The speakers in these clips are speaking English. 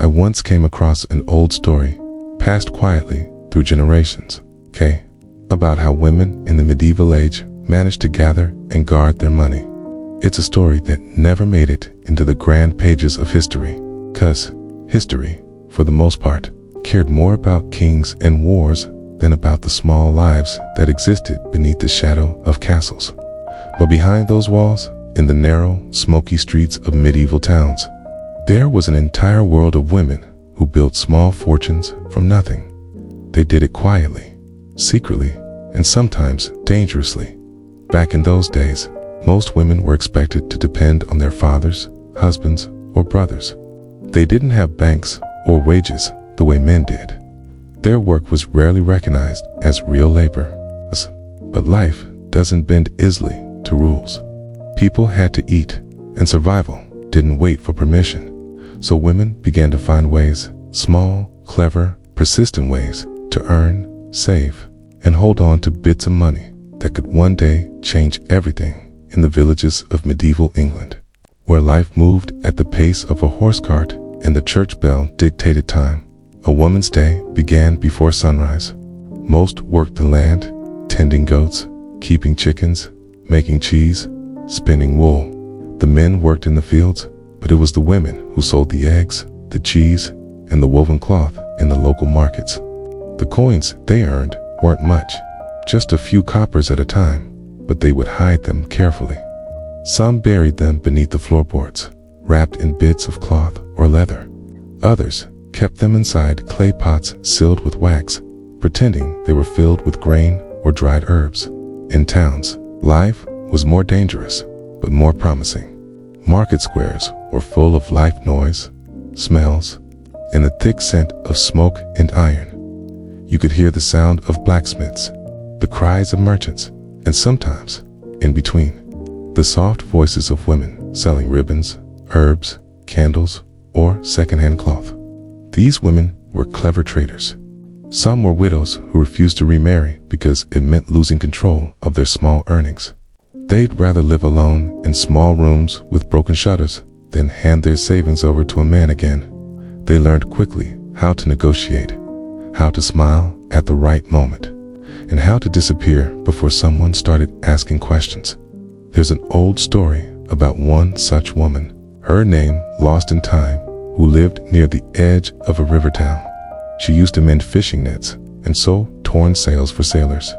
I once came across an old story, passed quietly through generations, about how women in the medieval age managed to gather and guard their money. It's a story that never made it into the grand pages of history, 'cause history, for the most part, cared more about kings and wars than about the small lives that existed beneath the shadow of castles. But behind those walls, in the narrow, smoky streets of medieval towns, there was an entire world of women who built small fortunes from nothing. They did it quietly, secretly, and sometimes dangerously. Back in those days, most women were expected to depend on their fathers, husbands, or brothers. They didn't have banks or wages the way men did. Their work was rarely recognized as real labor. But life doesn't bend easily to rules. People had to eat, and survival didn't wait for permission. So women began to find ways, small, clever, persistent ways, to earn, save, and hold on to bits of money that could one day change everything in the villages of medieval England, where life moved at the pace of a horse cart and the church bell dictated time. A woman's day began before sunrise. Most worked the land, tending goats, keeping chickens, making cheese, spinning wool. The men worked in the fields, but it was the women who sold the eggs, the cheese, and the woven cloth in the local markets. The coins they earned weren't much, just a few coppers at a time, but they would hide them carefully. Some buried them beneath the floorboards, wrapped in bits of cloth or leather. Others kept them inside clay pots sealed with wax, pretending they were filled with grain or dried herbs. In towns, life was more dangerous, but more promising. Market squares were full of life noise, smells, and the thick scent of smoke and iron. You could hear the sound of blacksmiths, the cries of merchants, and sometimes, in between, the soft voices of women selling ribbons, herbs, candles, or secondhand cloth. These women were clever traders. Some were widows who refused to remarry because it meant losing control of their small earnings. They'd rather live alone in small rooms with broken shutters than hand their savings over to a man again. They learned quickly how to negotiate, how to smile at the right moment, and how to disappear before someone started asking questions. There's an old story about one such woman, her name lost in time, who lived near the edge of a river town. She used to mend fishing nets and sew torn sails for sailors.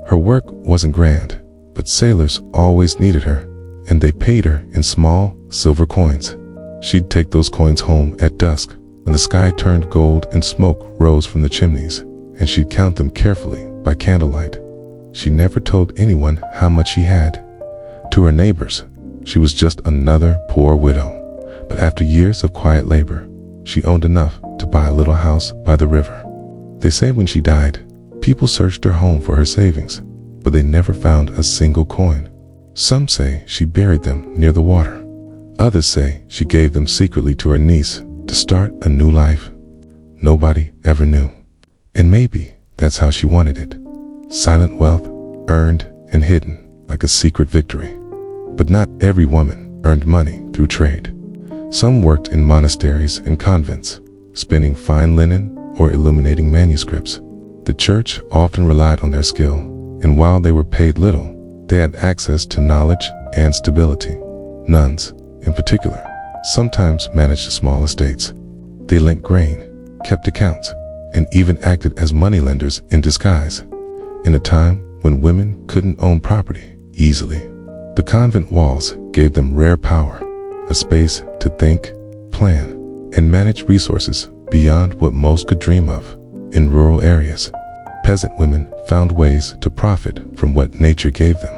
Her work wasn't grand, but sailors always needed her, and they paid her in small silver coins. She'd take those coins home at dusk when the sky turned gold and smoke rose from the chimneys, and she'd count them carefully by candlelight. She never told anyone how much she had. To her neighbors, she was just another poor widow. But after years of quiet labor, she owned enough to buy a little house by the river. They say when she died, people searched her home for her savings, but they never found a single coin. Some say she buried them near the water. Others say she gave them secretly to her niece to start a new life. Nobody ever knew. And maybe that's how she wanted it. Silent wealth, earned and hidden like a secret victory. But not every woman earned money through trade. Some worked in monasteries and convents, spinning fine linen or illuminating manuscripts. The church often relied on their skill, and while they were paid little, they had access to knowledge and stability. Nuns, in particular, sometimes managed small estates. They lent grain, kept accounts, and even acted as moneylenders in disguise. In a time when women couldn't own property easily, the convent walls gave them rare power, a space to think, plan, and manage resources beyond what most could dream of. In rural areas, peasant women found ways to profit from what nature gave them.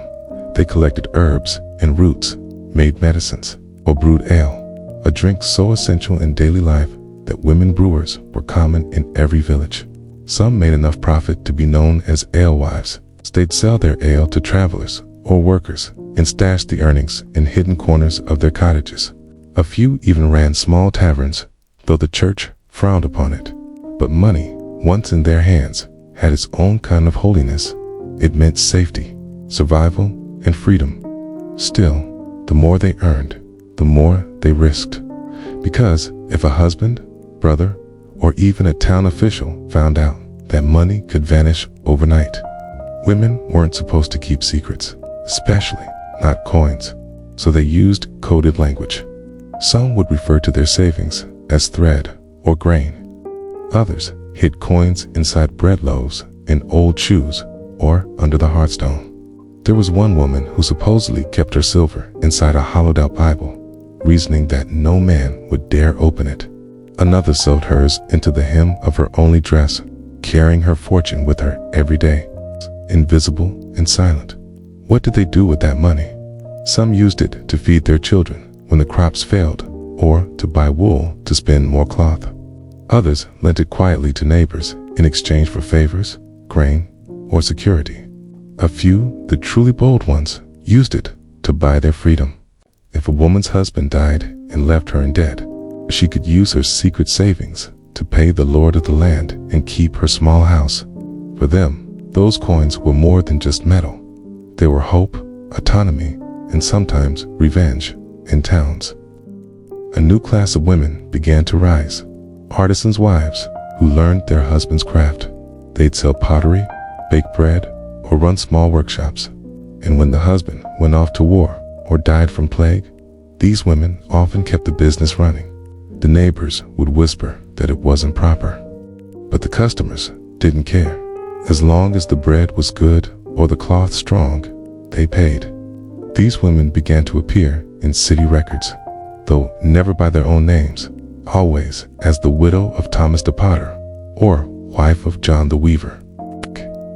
They collected herbs and roots, made medicines, or brewed ale, a drink so essential in daily life that women brewers were common in every village. Some made enough profit to be known as alewives. They'd sell their ale to travelers or workers and stash the earnings in hidden corners of their cottages. A few even ran small taverns, though the church frowned upon it. But money, once in their hands, had its own kind of holiness. It meant safety, survival, and freedom. Still, the more they earned, the more they risked. Because if a husband, brother, or even a town official found out that money could vanish overnight. Women weren't supposed to keep secrets, especially not coins, so they used coded language. Some would refer to their savings as thread or grain. Others hid coins inside bread loaves, in old shoes, or under the hearthstone. There was one woman who supposedly kept her silver inside a hollowed-out Bible, reasoning that no man would dare open it. Another sewed hers into the hem of her only dress, carrying her fortune with her every day, invisible and silent. What did they do with that money? Some used it to feed their children when the crops failed, or to buy wool to spin more cloth. Others lent it quietly to neighbors in exchange for favors, grain, or security. A few, the truly bold ones, used it to buy their freedom. If a woman's husband died and left her in debt, she could use her secret savings to pay the lord of the land and keep her small house. For them, those coins were more than just metal. They were hope, autonomy, and sometimes revenge in towns. A new class of women began to rise, artisans' wives who learned their husband's craft. They'd sell pottery, bake bread, or run small workshops. And when the husband went off to war or died from plague, these women often kept the business running. The neighbors would whisper that it wasn't proper, but the customers didn't care. As long as the bread was good or the cloth strong, they paid. These women began to appear in city records, though never by their own names, always as the widow of Thomas the Potter or wife of John the Weaver.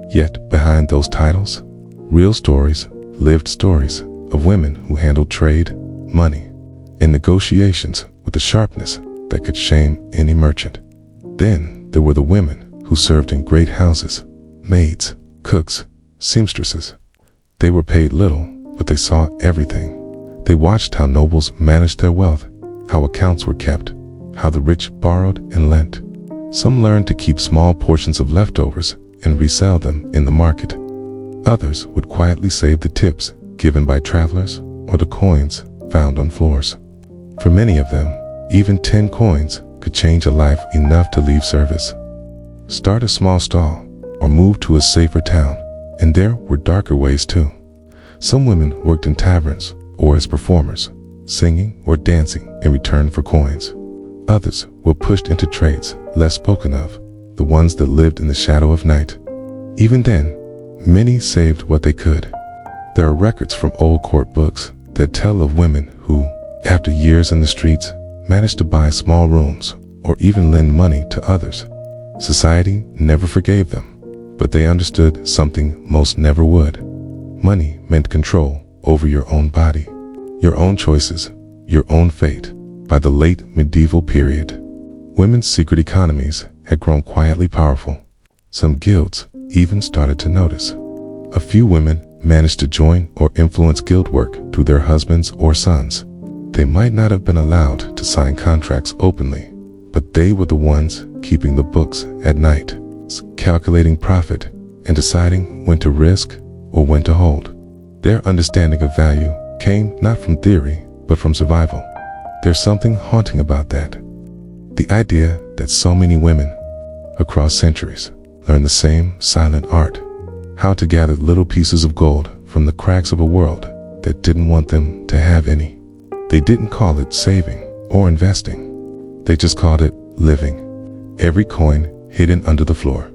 Yet behind those titles, real stories, lived stories of women who handled trade, money, and negotiations with a sharpness that could shame any merchant. Then there were the women who served in great houses, maids, cooks, seamstresses. They were paid little, but they saw everything. They watched how nobles managed their wealth, how accounts were kept, how the rich borrowed and lent. Some learned to keep small portions of leftovers and resell them in the market. Others would quietly save the tips given by travelers or the coins found on floors. For many of them, even 10 coins could change a life enough to leave service. Start a small stall or move to a safer town, and there were darker ways too. Some women worked in taverns or as performers, singing or dancing in return for coins. Others were pushed into trades less spoken of, the ones that lived in the shadow of night. Even then, many saved what they could. There are records from old court books that tell of women who, after years in the streets, managed to buy small rooms or even lend money to others. Society never forgave them, but they understood something most never would. Money meant control over your own body, your own choices, your own fate. By the late medieval period, women's secret economies had grown quietly powerful. Some guilds even started to notice. A few women managed to join or influence guild work through their husbands or sons. They might not have been allowed to sign contracts openly, but they were the ones keeping the books at night, calculating profit and deciding when to risk or when to hold. Their understanding of value came not from theory, but from survival. There's something haunting about that. The idea that so many women across centuries learned the same silent art, how to gather little pieces of gold from the cracks of a world that didn't want them to have any. They didn't call it saving or investing. They just called it living. Every coin hidden under the floor,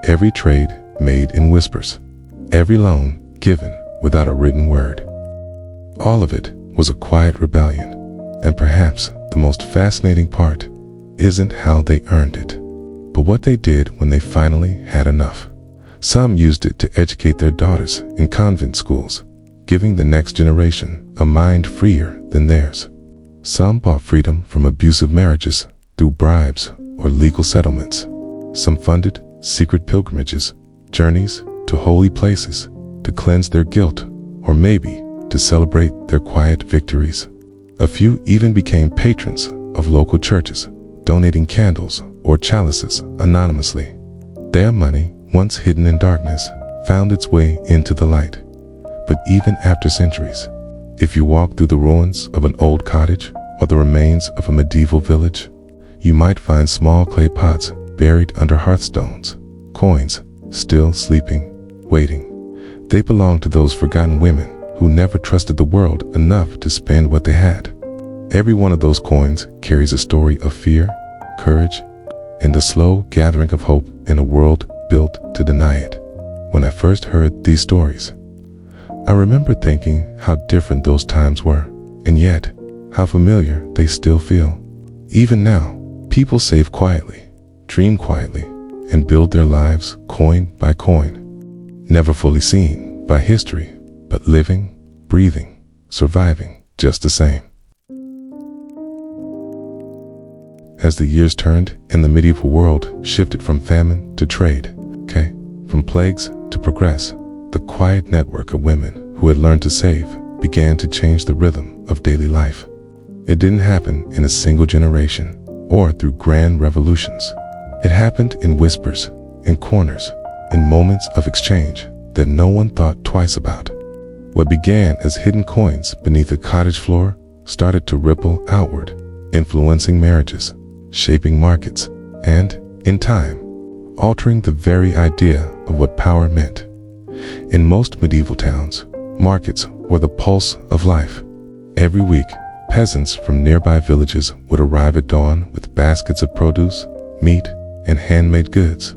every trade made in whispers, every loan given without a written word. All of it was a quiet rebellion, and perhaps the most fascinating part isn't how they earned it, but what they did when they finally had enough. Some used it to educate their daughters in convent schools, giving the next generation a mind freer than theirs. Some bought freedom from abusive marriages through bribes or legal settlements. Some funded secret pilgrimages, journeys to holy places to cleanse their guilt, or maybe to celebrate their quiet victories. A few even became patrons of local churches, donating candles or chalices anonymously. Their money, once hidden in darkness, found its way into the light. But even after centuries, if you walk through the ruins of an old cottage or the remains of a medieval village, You might find small clay pots buried under hearthstones, coins still sleeping, waiting. They belonged to those forgotten women who never trusted the world enough to spend what they had. Every one of those coins carries a story of fear, courage, and the slow gathering of hope in a world built to deny it. When I first heard these stories, I remember thinking how different those times were, and yet how familiar they still feel. Even now, people save quietly, dream quietly, and build their lives coin by coin, never fully seen by history, but living, breathing, surviving just the same. As the years turned and the medieval world shifted from famine to trade, from plagues to progress, the quiet network of women who had learned to save began to change the rhythm of daily life. It didn't happen in a single generation or through grand revolutions. It happened in whispers, in corners, in moments of exchange that no one thought twice about. What began as hidden coins beneath a cottage floor started to ripple outward, influencing marriages, shaping markets, and, in time, altering the very idea of what power meant. In most medieval towns, markets were the pulse of life. Every week, peasants from nearby villages would arrive at dawn with baskets of produce, meat, and handmade goods.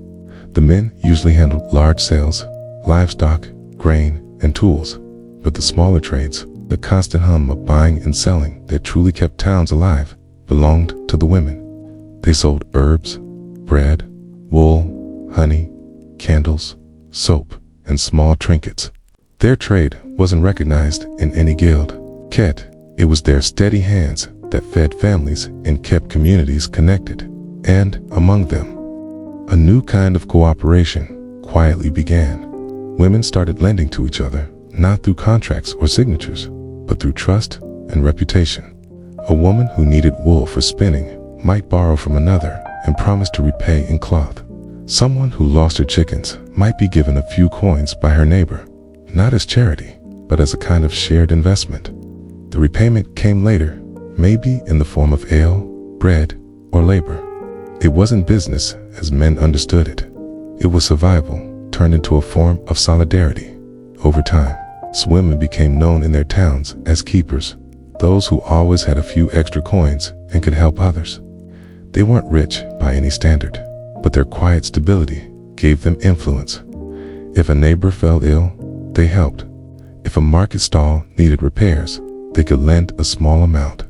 The men usually handled large sales, livestock, grain, and tools, but the smaller trades, the constant hum of buying and selling that truly kept towns alive, belonged to the women. They sold herbs, bread, wool, honey, candles, soap, and small trinkets. Their trade wasn't recognized in any guild. It was their steady hands that fed families and kept communities connected. And, among them, a new kind of cooperation quietly began. Women started lending to each other, not through contracts or signatures, but through trust and reputation. A woman who needed wool for spinning might borrow from another and promise to repay in cloth. Someone who lost her chickens might be given a few coins by her neighbor, not as charity, but as a kind of shared investment. The repayment came later, maybe in the form of ale, bread, or labor. It wasn't business as men understood it. It was survival turned into a form of solidarity. Over time, women became known in their towns as keepers, those who always had a few extra coins and could help others. They weren't rich by any standard, but their quiet stability gave them influence. If a neighbor fell ill, they helped. If a market stall needed repairs, they could lend a small amount.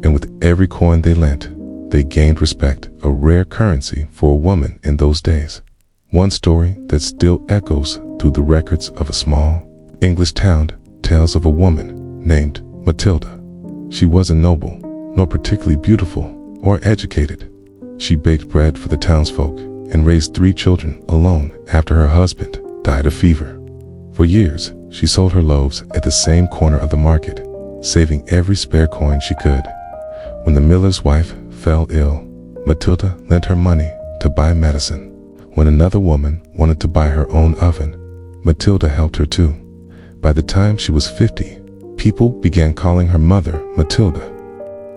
And with every coin they lent, they gained respect, a rare currency for a woman in those days. One story that still echoes through the records of a small English town tells of a woman named Matilda. She wasn't noble, nor particularly beautiful or educated. She baked bread for the townsfolk and raised 3 children alone after her husband died of fever. For years, she sold her loaves at the same corner of the market, saving every spare coin she could. When the miller's wife fell ill, Matilda lent her money to buy medicine. When another woman wanted to buy her own oven, Matilda helped her too. By the time she was 50, people began calling her mother Matilda.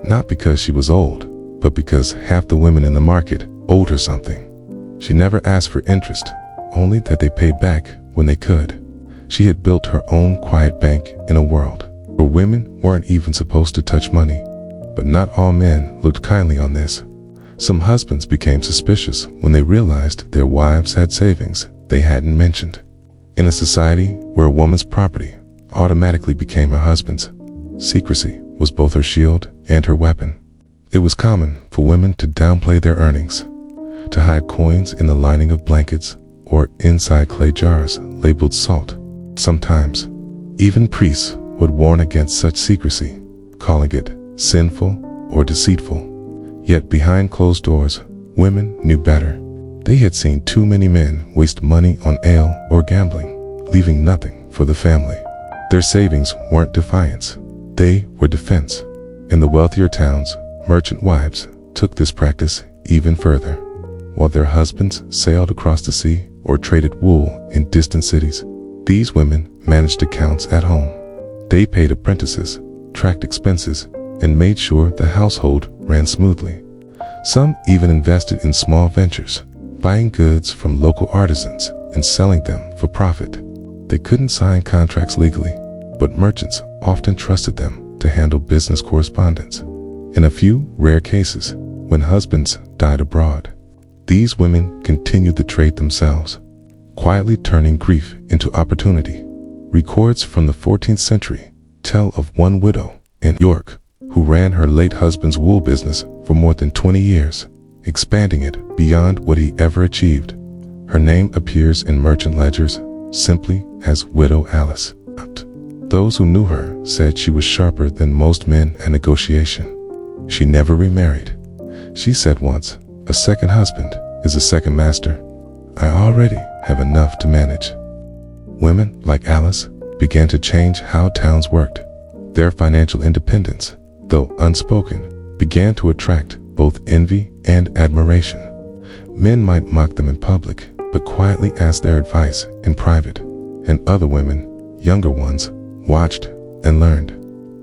Not because she was old, but because half the women in the market owed her something. She never asked for interest, only that they paid back when they could. She had built her own quiet bank in a world where women weren't even supposed to touch money. But not all men looked kindly on this. Some husbands became suspicious when they realized their wives had savings they hadn't mentioned. In a society where a woman's property automatically became her husband's, secrecy was both her shield and her weapon. It was common for women to downplay their earnings, to hide coins in the lining of blankets or inside clay jars labeled salt. Sometimes, even priests would warn against such secrecy, calling it sinful or deceitful. Yet behind closed doors, women knew better. They had seen too many men waste money on ale or gambling, leaving nothing for the family. Their savings weren't defiance, they were defense. In the wealthier towns, merchant wives took this practice even further. While their husbands sailed across the sea or traded wool in distant cities, these women managed accounts at home. They paid apprentices, tracked expenses, and made sure the household ran smoothly. Some even invested in small ventures, buying goods from local artisans and selling them for profit. They couldn't sign contracts legally, but merchants often trusted them to handle business correspondence. In a few rare cases, when husbands died abroad, these women continued the trade themselves, quietly turning grief into opportunity. Records from the 14th century tell of one widow in York who ran her late husband's wool business for more than 20 years, expanding it beyond what he ever achieved. Her name appears in merchant ledgers simply as Widow Alice. Those who knew her said she was sharper than most men at negotiation. She never remarried. She said once, "A second husband is a second master. I already have enough to manage." Women like Alice began to change how towns worked. Their financial independence, though unspoken, began to attract both envy and admiration. Men might mock them in public, but quietly ask their advice in private. And other women, younger ones, watched and learned.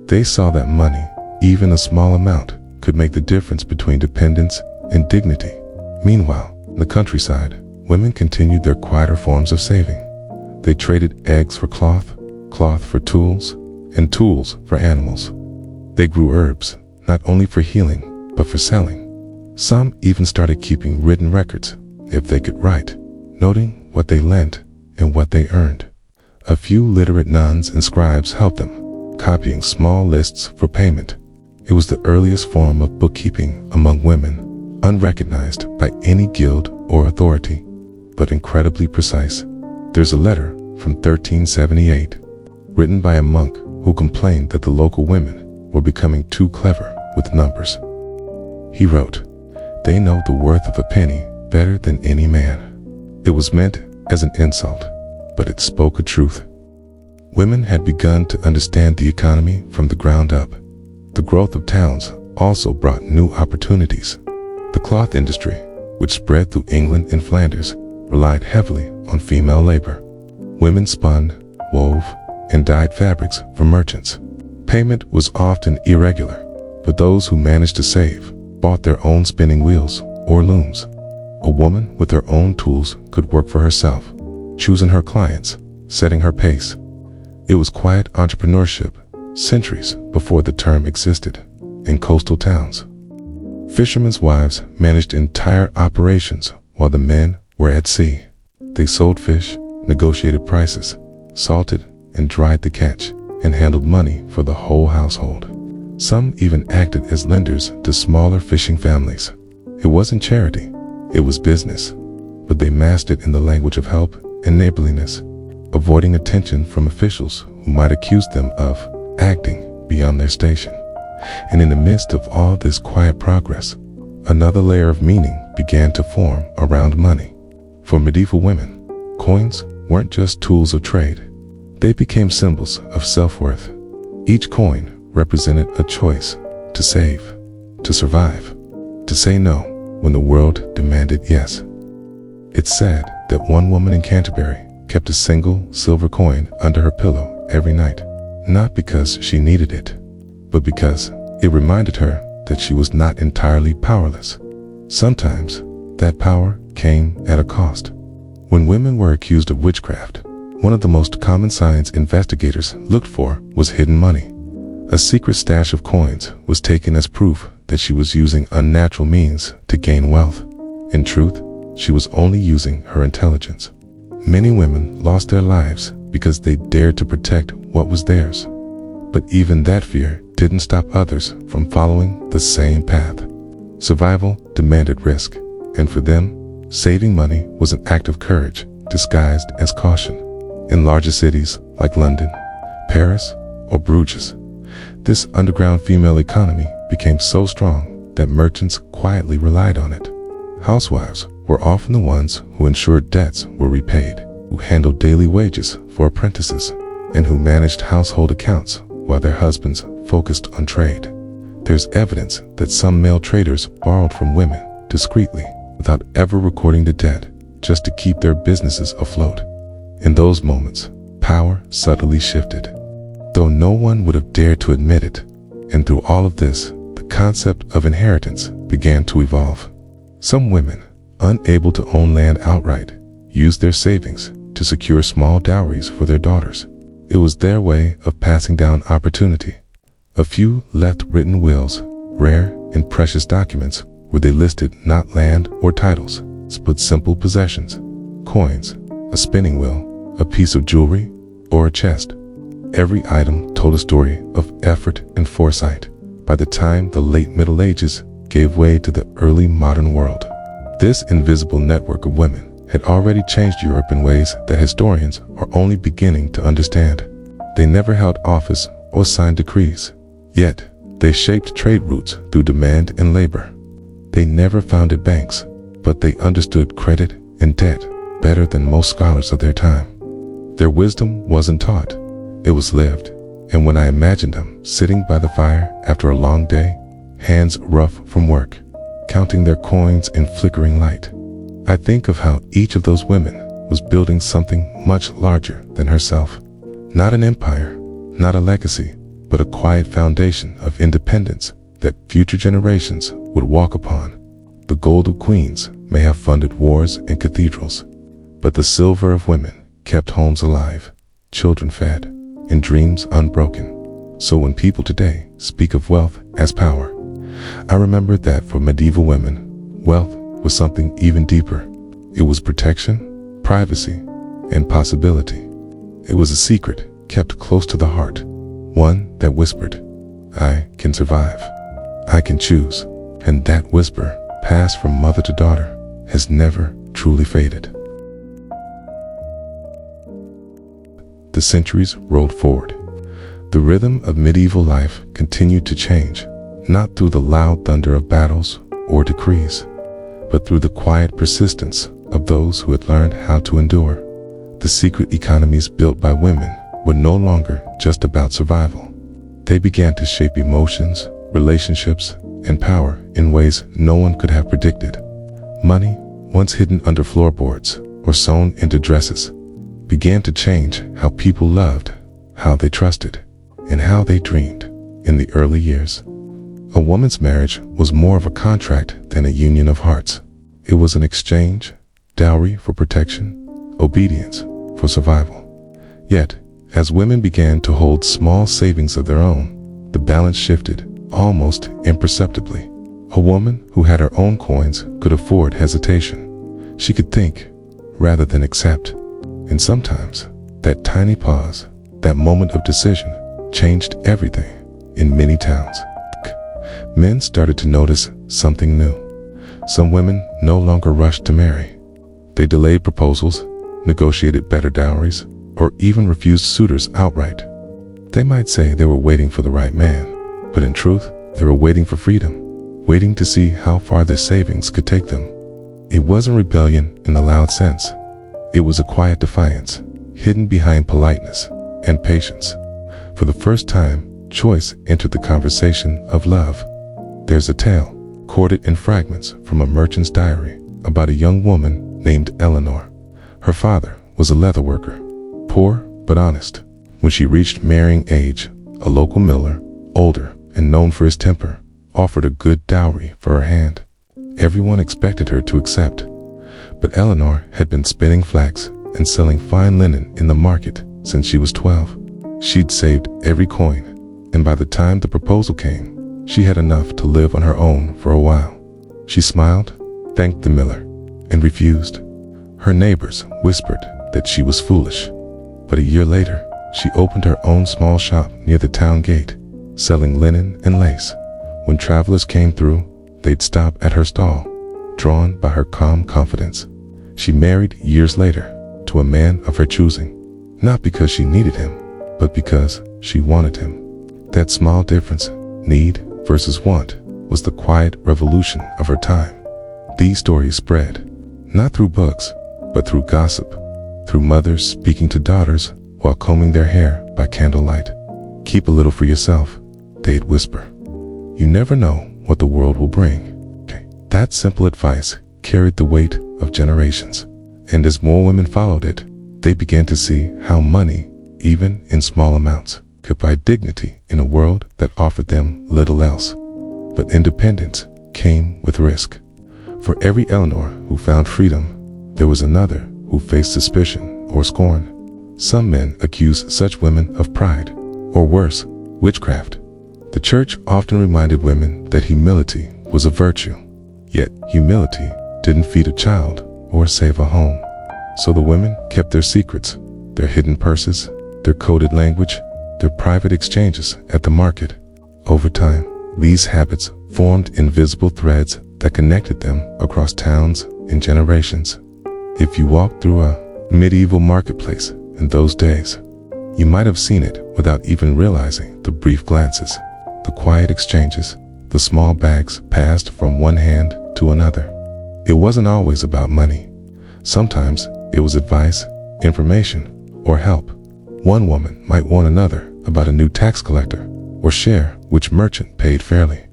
They saw that money, even a small amount, could make the difference between dependence and dignity. Meanwhile, in the countryside, women continued their quieter forms of saving. They traded eggs for cloth, cloth for tools, and tools for animals. They grew herbs, not only for healing, but for selling. Some even started keeping written records, if they could write, noting what they lent and what they earned. A few literate nuns and scribes helped them, copying small lists for payment. It was the earliest form of bookkeeping among women, unrecognized by any guild or authority, but incredibly precise. There's a letter from 1378, written by a monk who complained that the local women were becoming too clever with numbers. He wrote, "They know the worth of a penny better than any man." It was meant as an insult, but it spoke a truth. Women had begun to understand the economy from the ground up. The growth of towns also brought new opportunities. The cloth industry, which spread through England and Flanders, relied heavily on female labor. Women spun, wove, and dyed fabrics for merchants. Payment was often irregular, but those who managed to save bought their own spinning wheels or looms. A woman with her own tools could work for herself, choosing her clients, setting her pace. It was quiet entrepreneurship, centuries before the term existed, in coastal towns. Fishermen's wives managed entire operations while the men were at sea. They sold fish, negotiated prices, salted and dried the catch, and handled money for the whole household. Some even acted as lenders to smaller fishing families. It wasn't charity, it was business, but they mastered it in the language of help and neighborliness, avoiding attention from officials who might accuse them of acting beyond their station. And in the midst of all this quiet progress, another layer of meaning began to form around money. For medieval women, coins weren't just tools of trade. They became symbols of self-worth. Each coin represented a choice to save, to survive, to say no when the world demanded yes. It's said that one woman in Canterbury kept a single silver coin under her pillow every night, not because she needed it, but because it reminded her that she was not entirely powerless. Sometimes that power came at a cost. When women were accused of witchcraft, one of the most common signs investigators looked for was hidden money. A secret stash of coins was taken as proof that she was using unnatural means to gain wealth. In truth, she was only using her intelligence. Many women lost their lives because they dared to protect what was theirs. But even that fear didn't stop others from following the same path. Survival demanded risk, and for them, saving money was an act of courage disguised as caution. In larger cities like London, Paris, or Bruges, this underground female economy became so strong that merchants quietly relied on it. Housewives were often the ones who ensured debts were repaid, who handled daily wages for apprentices, and who managed household accounts while their husbands focused on trade. There's evidence that some male traders borrowed from women discreetly without ever recording the debt, just to keep their businesses afloat. In those moments, power subtly shifted, though no one would have dared to admit it. And through all of this, the concept of inheritance began to evolve. Some women, unable to own land outright, used their savings to secure small dowries for their daughters. It was their way of passing down opportunity. A few left written wills, rare and precious documents, where they listed not land or titles, but simple possessions, coins, a spinning wheel, a piece of jewelry, or a chest. Every item told a story of effort and foresight. By the time the late Middle Ages gave way to the early modern world, this invisible network of women had already changed Europe in ways that historians are only beginning to understand. They never held office or signed decrees, yet they shaped trade routes through demand and labor. They never founded banks, but they understood credit and debt better than most scholars of their time. Their wisdom wasn't taught, it was lived, and when I imagined them sitting by the fire after a long day, hands rough from work, counting their coins in flickering light, I think of how each of those women was building something much larger than herself. Not an empire, not a legacy, but a quiet foundation of independence that future generations would walk upon. The gold of queens may have funded wars and cathedrals, but the silver of women kept homes alive, children fed, and dreams unbroken. So when people today speak of wealth as power, I remember that for medieval women, wealth was something even deeper. It was protection, privacy, and possibility. It was a secret kept close to the heart, one that whispered, "I can survive, I can choose," and that whisper, passed from mother to daughter, has never truly faded. The centuries rolled forward. The rhythm of medieval life continued to change, not through the loud thunder of battles or decrees, but through the quiet persistence of those who had learned how to endure. The secret economies built by women were no longer just about survival. They began to shape emotions, relationships, and power in ways no one could have predicted. Money, once hidden under floorboards or sewn into dresses, began to change how people loved, how they trusted, and how they dreamed. In the early years, a woman's marriage was more of a contract than a union of hearts. It was an exchange, dowry for protection, obedience for survival. Yet, as women began to hold small savings of their own, the balance shifted, almost imperceptibly. A woman who had her own coins could afford hesitation. She could think, rather than accept. And sometimes, that tiny pause, that moment of decision, changed everything. In many towns, men started to notice something new. Some women no longer rushed to marry. They delayed proposals, negotiated better dowries, or even refused suitors outright. They might say they were waiting for the right man, but in truth, they were waiting for freedom, waiting to see how far their savings could take them. It wasn't rebellion in the loud sense. It was a quiet defiance, hidden behind politeness and patience. For the first time, choice entered the conversation of love. There's a tale, corded in fragments from a merchant's diary, about a young woman named Eleanor. Her father was a leather worker, poor but honest. When she reached marrying age, a local miller, older and known for his temper, offered a good dowry for her hand. Everyone expected her to accept, but Eleanor had been spinning flax and selling fine linen in the market since she was 12. She'd saved every coin, and by the time the proposal came, she had enough to live on her own for a while. She smiled, thanked the miller, and refused. Her neighbors whispered that she was foolish, but a year later, she opened her own small shop near the town gate, selling linen and lace. When travelers came through, they'd stop at her stall, drawn by her calm confidence. She married years later to a man of her choosing, not because she needed him, but because she wanted him. That small difference, need versus want, was the quiet revolution of her time. These stories spread, not through books, but through gossip, through mothers speaking to daughters while combing their hair by candlelight. "Keep a little for yourself," they'd whisper. "You never know what the world will bring." That simple advice carried the weight of generations. And as more women followed it, they began to see how money, even in small amounts, could buy dignity in a world that offered them little else. But independence came with risk. For every Eleanor who found freedom, there was another who faced suspicion or scorn. Some men accused such women of pride, or worse, witchcraft. The church often reminded women that humility was a virtue. Yet humility didn't feed a child or save a home. So the women kept their secrets, their hidden purses, their coded language, their private exchanges at the market. Over time, these habits formed invisible threads that connected them across towns and generations. If you walked through a medieval marketplace in those days, you might have seen it without even realizing the brief glances, the quiet exchanges, the small bags passed from one hand to another. It wasn't always about money. Sometimes it was advice, information, or help. One woman might warn another about a new tax collector or share which merchant paid fairly.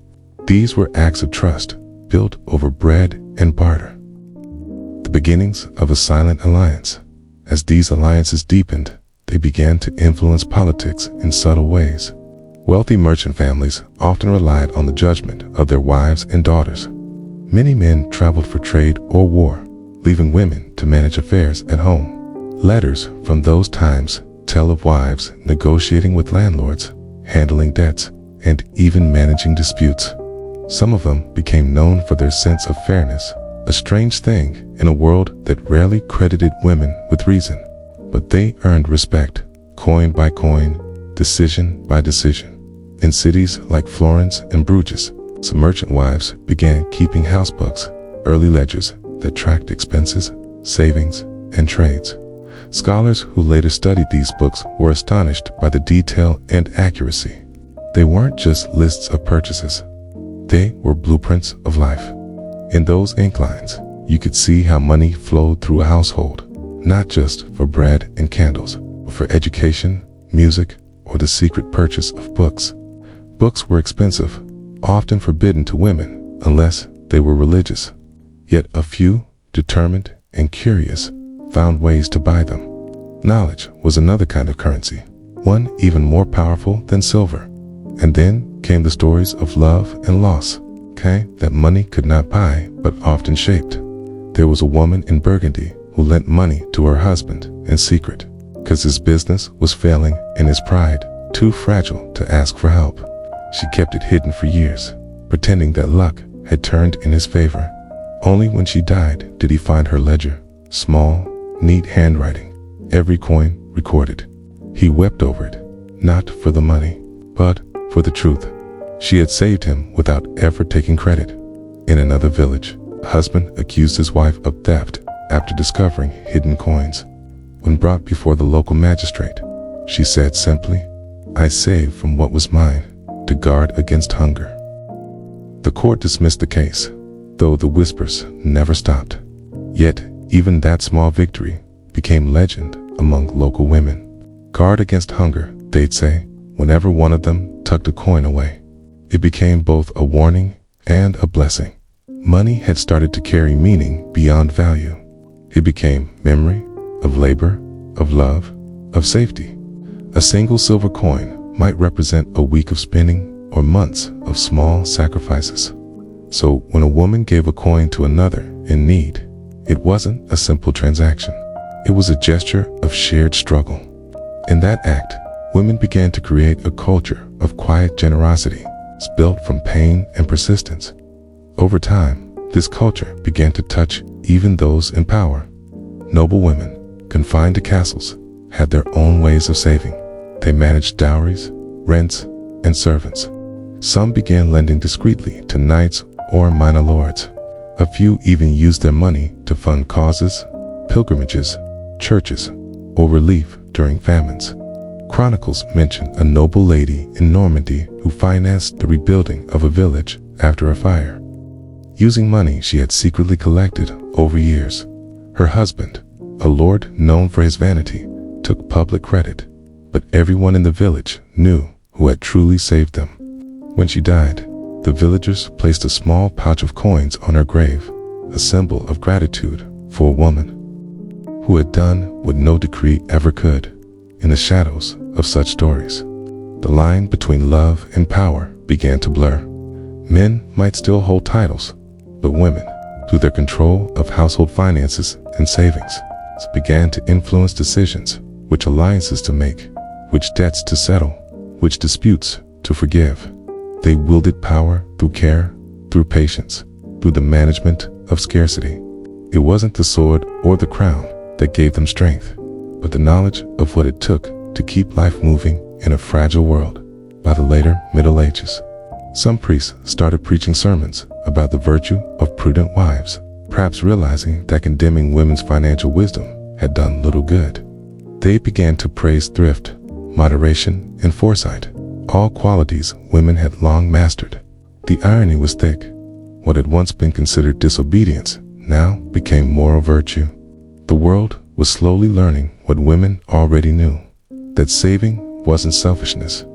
These were acts of trust built over bread and barter. The beginnings of a silent alliance. As these alliances deepened, they began to influence politics in subtle ways. Wealthy merchant families often relied on the judgment of their wives and daughters. Many men traveled for trade or war, leaving women to manage affairs at home. Letters from those times tell of wives negotiating with landlords, handling debts, and even managing disputes. Some of them became known for their sense of fairness, a strange thing in a world that rarely credited women with reason. But they earned respect, coin by coin, decision by decision. In cities like Florence and Bruges, some merchant wives began keeping house books, early ledgers that tracked expenses, savings, and trades. Scholars who later studied these books were astonished by the detail and accuracy. They weren't just lists of purchases. They were blueprints of life. In those ink lines, you could see how money flowed through a household, not just for bread and candles, but for education, music, or the secret purchase of books. Books were expensive, often forbidden to women unless they were religious. Yet a few, determined and curious, found ways to buy them. Knowledge was another kind of currency, one even more powerful than silver. And then came the stories of love and loss, that money could not buy but often shaped. There was a woman in Burgundy who lent money to her husband in secret, because his business was failing and his pride too fragile to ask for help. She kept it hidden for years, pretending that luck had turned in his favor. Only when she died did he find her ledger, small, neat handwriting, every coin recorded. He wept over it, not for the money, but for the truth. She had saved him without ever taking credit. In another village, a husband accused his wife of theft after discovering hidden coins. When brought before the local magistrate, she said simply, "I saved from what was mine to guard against hunger." The court dismissed the case, though the whispers never stopped. Yet, even that small victory became legend among local women. Guard against hunger, they'd say, whenever one of them tucked a coin away. It became both a warning and a blessing. Money had started to carry meaning beyond value. It became memory of labor, of love, of safety. A single silver coin might represent a week of spinning or months of small sacrifices. So when a woman gave a coin to another in need, it wasn't a simple transaction. It was a gesture of shared struggle. In that act, women began to create a culture of quiet generosity, built from pain and persistence. Over time, this culture began to touch even those in power. Noble women, confined to castles, had their own ways of saving. They managed dowries, rents, and servants. Some began lending discreetly to knights or minor lords. A few even used their money to fund causes, pilgrimages, churches, or relief during famines. Chronicles mention a noble lady in Normandy who financed the rebuilding of a village after a fire, using money she had secretly collected over years. Her husband, a lord known for his vanity, took public credit, but everyone in the village knew who had truly saved them. When she died, the villagers placed a small pouch of coins on her grave, a symbol of gratitude for a woman who had done what no decree ever could. In the shadows of such stories, the line between love and power began to blur. Men might still hold titles, but women, through their control of household finances and savings, began to influence decisions, which alliances to make, which debts to settle, which disputes to forgive. They wielded power through care, through patience, through the management of scarcity. It wasn't the sword or the crown that gave them strength, but the knowledge of what it took to keep life moving in a fragile world. By the later Middle Ages, some priests started preaching sermons about the virtue of prudent wives, perhaps realizing that condemning women's financial wisdom had done little good. They began to praise thrift, moderation, and foresight, all qualities women had long mastered. The irony was thick. What had once been considered disobedience now became moral virtue. The world was slowly learning what women already knew, that saving wasn't selfishness.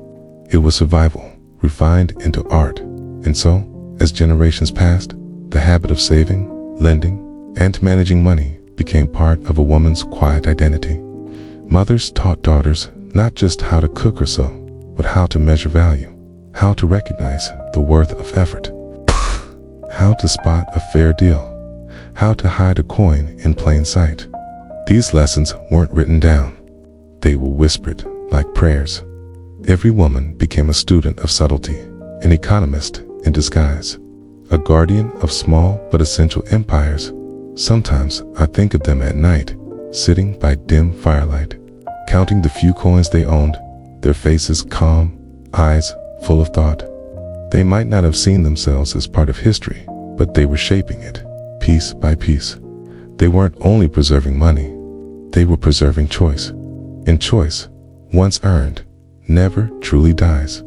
It was survival, refined into art. And so, as generations passed, the habit of saving, lending, and managing money became part of a woman's quiet identity. Mothers taught daughters not just how to cook or sew, but how to measure value, how to recognize the worth of effort, how to spot a fair deal, how to hide a coin in plain sight. These lessons weren't written down. They were whispered like prayers. Every woman became a student of subtlety, an economist in disguise, a guardian of small but essential empires. Sometimes I think of them at night, sitting by dim firelight, counting the few coins they owned, their faces calm, eyes full of thought. They might not have seen themselves as part of history, but they were shaping it, piece by piece. They weren't only preserving money, they were preserving choice. And choice, once earned, never truly dies.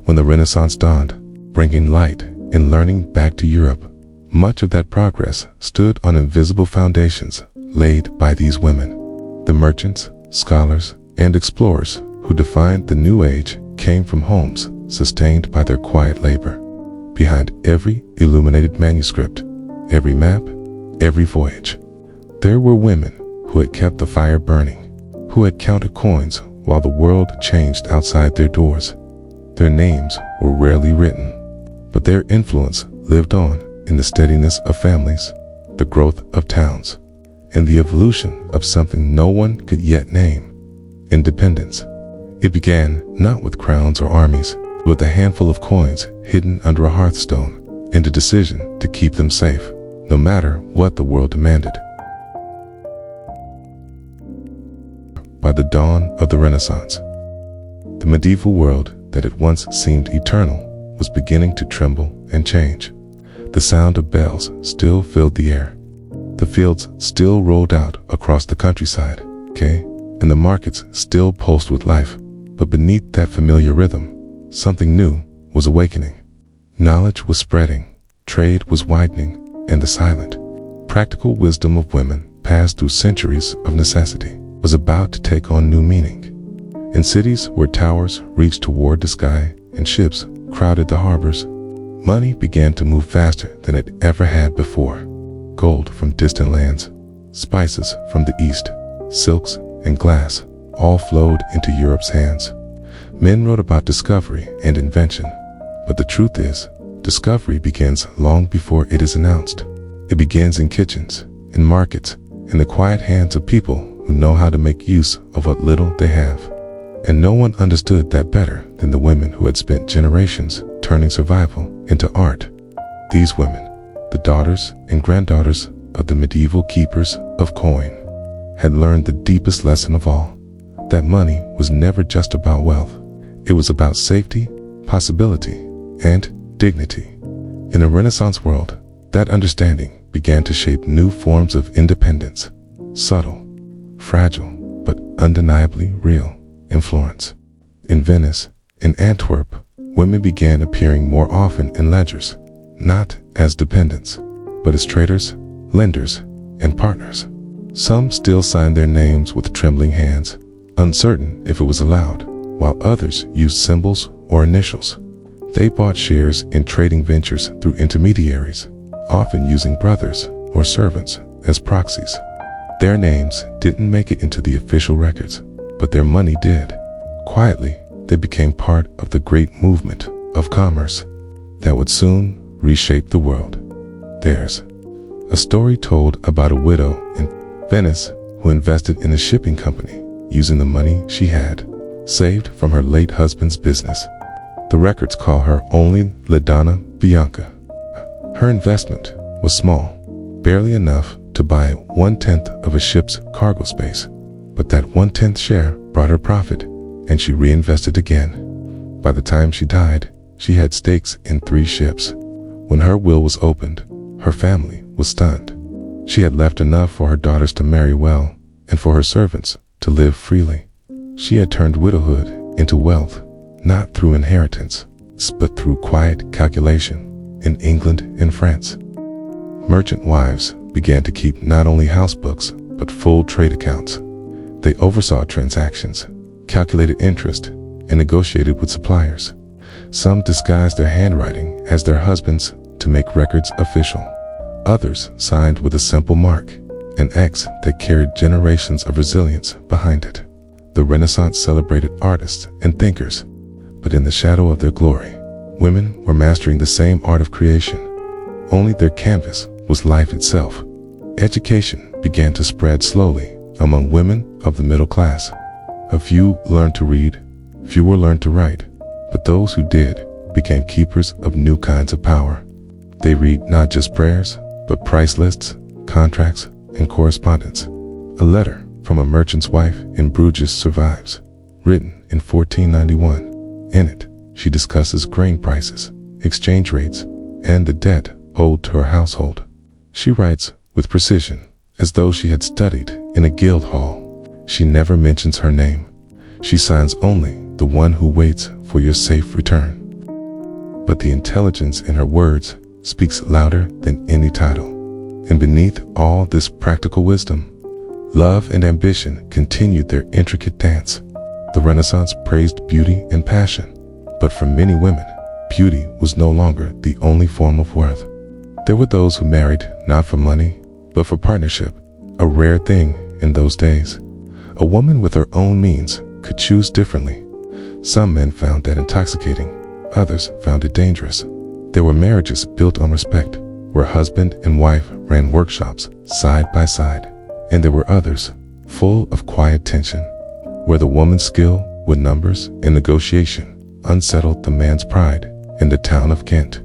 When the Renaissance dawned, bringing light and learning back to Europe, much of that progress stood on invisible foundations laid by these women. The merchants, scholars, and explorers who defined the new age came from homes sustained by their quiet labor. Behind every illuminated manuscript, every map, every voyage, there were women who had kept the fire burning, who had counted coins while the world changed outside their doors. Their names were rarely written, but their influence lived on in the steadiness of families, the growth of towns, and the evolution of something no one could yet name: independence. It began not with crowns or armies, but with a handful of coins hidden under a hearthstone, and a decision to keep them safe, no matter what the world demanded. By the dawn of the Renaissance, the medieval world that had once seemed eternal was beginning to tremble and change. The sound of bells still filled the air. The fields still rolled out across the countryside, and the markets still pulsed with life. But beneath that familiar rhythm, something new was awakening. Knowledge was spreading, trade was widening, and the silent, practical wisdom of women, passed through centuries of necessity, was about to take on new meaning. In cities where towers reached toward the sky and ships crowded the harbors, money began to move faster than it ever had before. Gold from distant lands, spices from the east, silks and glass all flowed into Europe's hands. Men wrote about discovery and invention, but the truth is, discovery begins long before it is announced. It begins in kitchens, in markets, in the quiet hands of people who know how to make use of what little they have. And no one understood that better than the women who had spent generations turning survival into art. These women, the daughters and granddaughters of the medieval keepers of coin, had learned the deepest lesson of all, that money was never just about wealth. It was about safety, possibility, and dignity. In a Renaissance world, that understanding began to shape new forms of independence, subtle, fragile, but undeniably real. In Florence, in Venice, in Antwerp, women began appearing more often in ledgers, not as dependents, but as traders, lenders, and partners. Some still signed their names with trembling hands, uncertain if it was allowed, while others used symbols or initials. They bought shares in trading ventures through intermediaries, often using brothers or servants as proxies. Their names didn't make it into the official records, but their money did. Quietly, they became part of the great movement of commerce. that would soon reshape the world. There's a story told about a widow in Venice who invested in a shipping company using the money she had saved from her late husband's business. The records call her only La Donna Bianca. Her investment was small, barely enough to buy 1/10 of a ship's cargo space, but that 1/10 share brought her profit, and she reinvested again. By the time she died, she had stakes in 3 ships. When her will was opened, her family was stunned. She had left enough for her daughters to marry well and for her servants to live freely. She had turned widowhood into wealth, not through inheritance, but through quiet calculation in England and France. Merchant wives began to keep not only house books, but full trade accounts. They oversaw transactions, calculated interest, and negotiated with suppliers. Some disguised their handwriting as their husbands to make records official. Others signed with a simple mark, an X that carried generations of resilience behind it. The Renaissance celebrated artists and thinkers, but in the shadow of their glory, women were mastering the same art of creation. Only their canvas was life itself. Education began to spread slowly among women of the middle class. A few learned to read, fewer learned to write, but those who did became keepers of new kinds of power. They read not just prayers, but price lists, contracts, and correspondence. A letter from a merchant's wife in Bruges survives, written in 1491. In it, she discusses grain prices, exchange rates, and the debt owed to her household. She writes with precision, as though she had studied in a guild hall. She never mentions her name. She signs only the one who waits for your safe return. But the intelligence in her words speaks louder than any title. And beneath all this practical wisdom, love and ambition continued their intricate dance. The Renaissance praised beauty and passion, but for many women, beauty was no longer the only form of worth. There were those who married not for money, but for partnership, a rare thing in those days. A woman with her own means could choose differently. Some men found that intoxicating, others found it dangerous. There were marriages built on respect, where husband and wife ran workshops side by side, and there were others, full of quiet tension, where the woman's skill with numbers and negotiation unsettled the man's pride. In the town of Ghent,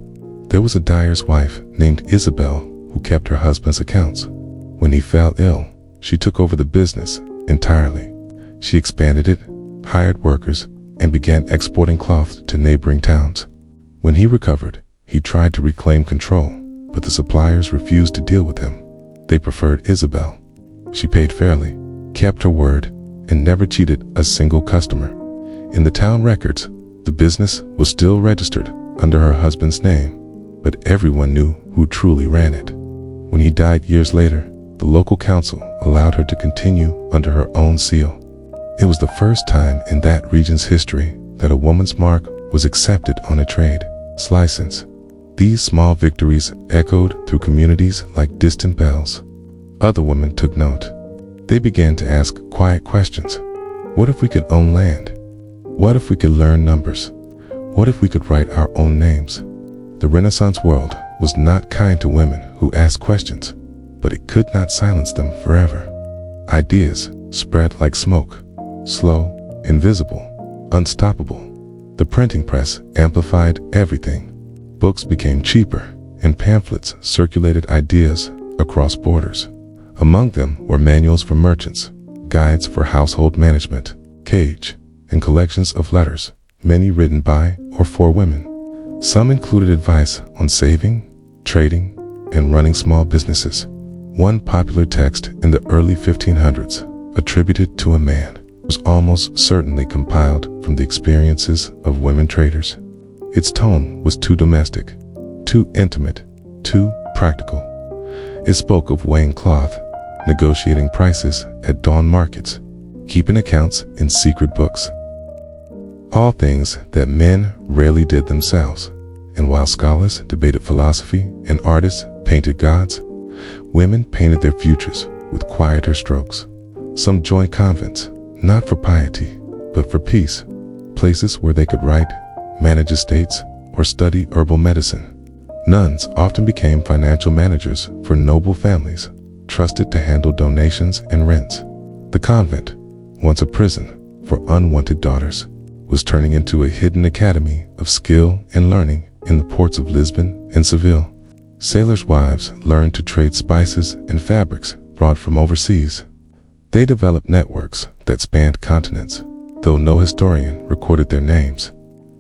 there was a dyer's wife named Isabel who kept her husband's accounts. When he fell ill, she took over the business entirely. She expanded it, hired workers, and began exporting cloth to neighboring towns. When he recovered, he tried to reclaim control, but the suppliers refused to deal with him. They preferred Isabel. She paid fairly, kept her word, and never cheated a single customer. In the town records, the business was still registered under her husband's name, but everyone knew who truly ran it. When he died years later, the local council allowed her to continue under her own seal. It was the first time in that region's history that a woman's mark was accepted on a trade license. These small victories echoed through communities like distant bells. Other women took note. They began to ask quiet questions. What if we could own land? What if we could learn numbers? What if we could write our own names? The Renaissance world was not kind to women who asked questions, but it could not silence them forever. Ideas spread like smoke, slow, invisible, unstoppable. The printing press amplified everything. Books became cheaper, and pamphlets circulated ideas across borders. Among them were manuals for merchants, guides for household management, cage, and collections of letters, many written by or for women. Some included advice on saving, trading, and running small businesses. One popular text in the early 1500s, attributed to a man, was almost certainly compiled from the experiences of women traders. Its tone was too domestic, too intimate, too practical. It spoke of weighing cloth, negotiating prices at dawn markets, keeping accounts in secret books. All things that men rarely did themselves. And while scholars debated philosophy and artists painted gods, women painted their futures with quieter strokes. Some joined convents, not for piety, but for peace, places where they could write, manage estates, or study herbal medicine. Nuns often became financial managers for noble families, trusted to handle donations and rents. The convent, once a prison for unwanted daughters, was turning into a hidden academy of skill and learning in the ports of Lisbon and Seville. Sailors' wives learned to trade spices and fabrics brought from overseas. They developed networks that spanned continents, though no historian recorded their names.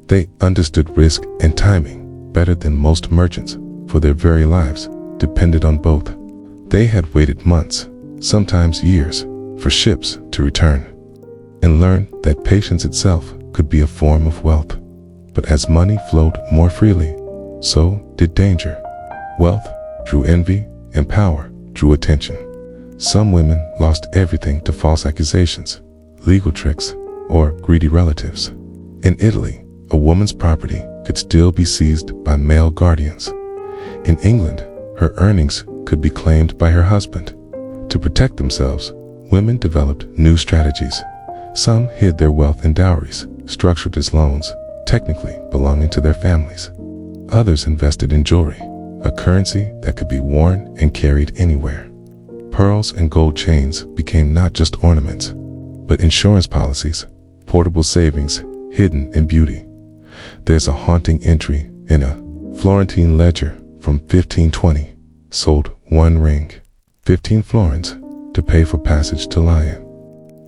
They understood risk and timing better than most merchants, for their very lives depended on both. They had waited months, sometimes years, for ships to return, and learned that patience itself could be a form of wealth. But as money flowed more freely, so did danger. Wealth drew envy, and power drew attention. Some women lost everything to false accusations, legal tricks, or greedy relatives. In Italy, a woman's property could still be seized by male guardians. In England, her earnings could be claimed by her husband. To protect themselves, women developed new strategies. Some hid their wealth in dowries, structured as loans, technically belonging to their families. Others invested in jewelry, a currency that could be worn and carried anywhere. Pearls and gold chains became not just ornaments, but insurance policies, portable savings hidden in beauty. There's a haunting entry in a Florentine ledger from 1520, sold one ring, 15 florins, to pay for passage to Lyon.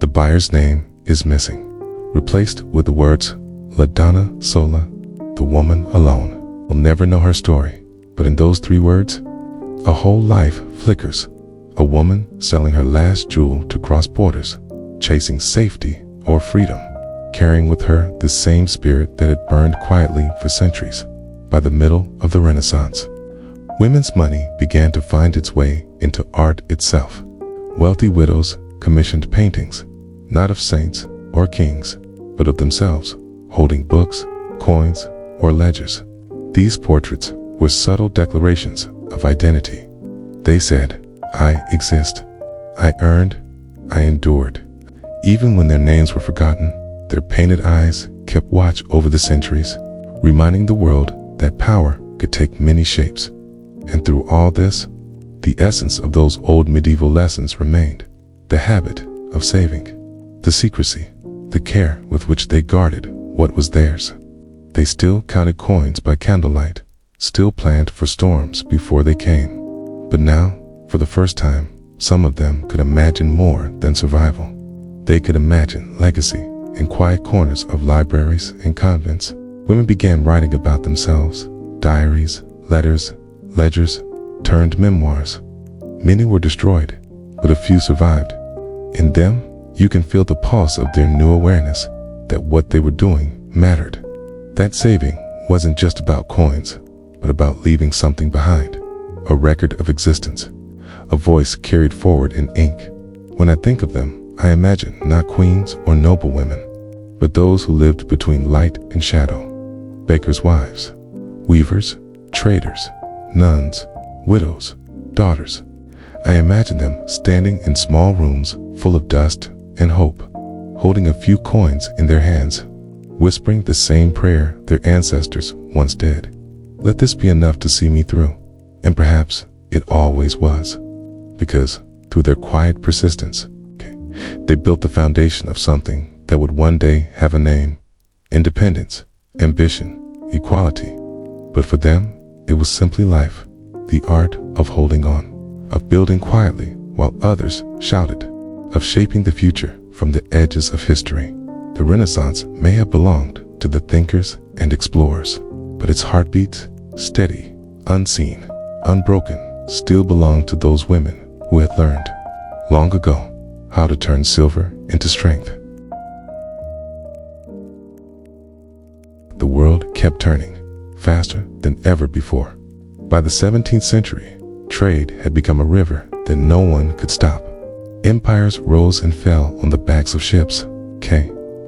The buyer's name is missing, replaced with the words La Donna Sola, the woman alone. We'll never know her story, but in those 3 words, a whole life flickers. A woman selling her last jewel to cross borders, chasing safety or freedom, carrying with her the same spirit that had burned quietly for centuries. By the middle of the Renaissance, women's money began to find its way into art itself. Wealthy widows commissioned paintings, not of saints or kings, but of themselves, holding books, coins, or ledgers. These portraits were subtle declarations of identity. They said, I exist, I earned, I endured. Even when their names were forgotten, their painted eyes kept watch over the centuries, reminding the world that power could take many shapes. And through all this, the essence of those old medieval lessons remained: the habit of saving, the secrecy, the care with which they guarded what was theirs. They still counted coins by candlelight, still planned for storms before they came. But now, for the first time, some of them could imagine more than survival. They could imagine legacy in quiet corners of libraries and convents. Women began writing about themselves, diaries, letters, ledgers, turned memoirs. Many were destroyed, but a few survived. In them, you can feel the pulse of their new awareness that what they were doing mattered. That saving wasn't just about coins, but about leaving something behind, a record of existence, a voice carried forward in ink. When I think of them, I imagine not queens or noble women, but those who lived between light and shadow. Bakers' wives, weavers, traders, nuns, widows, daughters. I imagine them standing in small rooms full of dust and hope, holding a few coins in their hands, whispering the same prayer their ancestors once did. Let this be enough to see me through. And perhaps it always was, because through their quiet persistence, they built the foundation of something that would one day have a name: independence, ambition, equality. But for them, it was simply life, the art of holding on, of building quietly while others shouted, of shaping the future from the edges of history. The Renaissance may have belonged to the thinkers and explorers, but its heartbeats, steady, unseen, unbroken, still belonged to those women who had learned, long ago, how to turn silver into strength. The world kept turning, faster than ever before. By the 17th century, trade had become a river that no one could stop. Empires rose and fell on the backs of ships,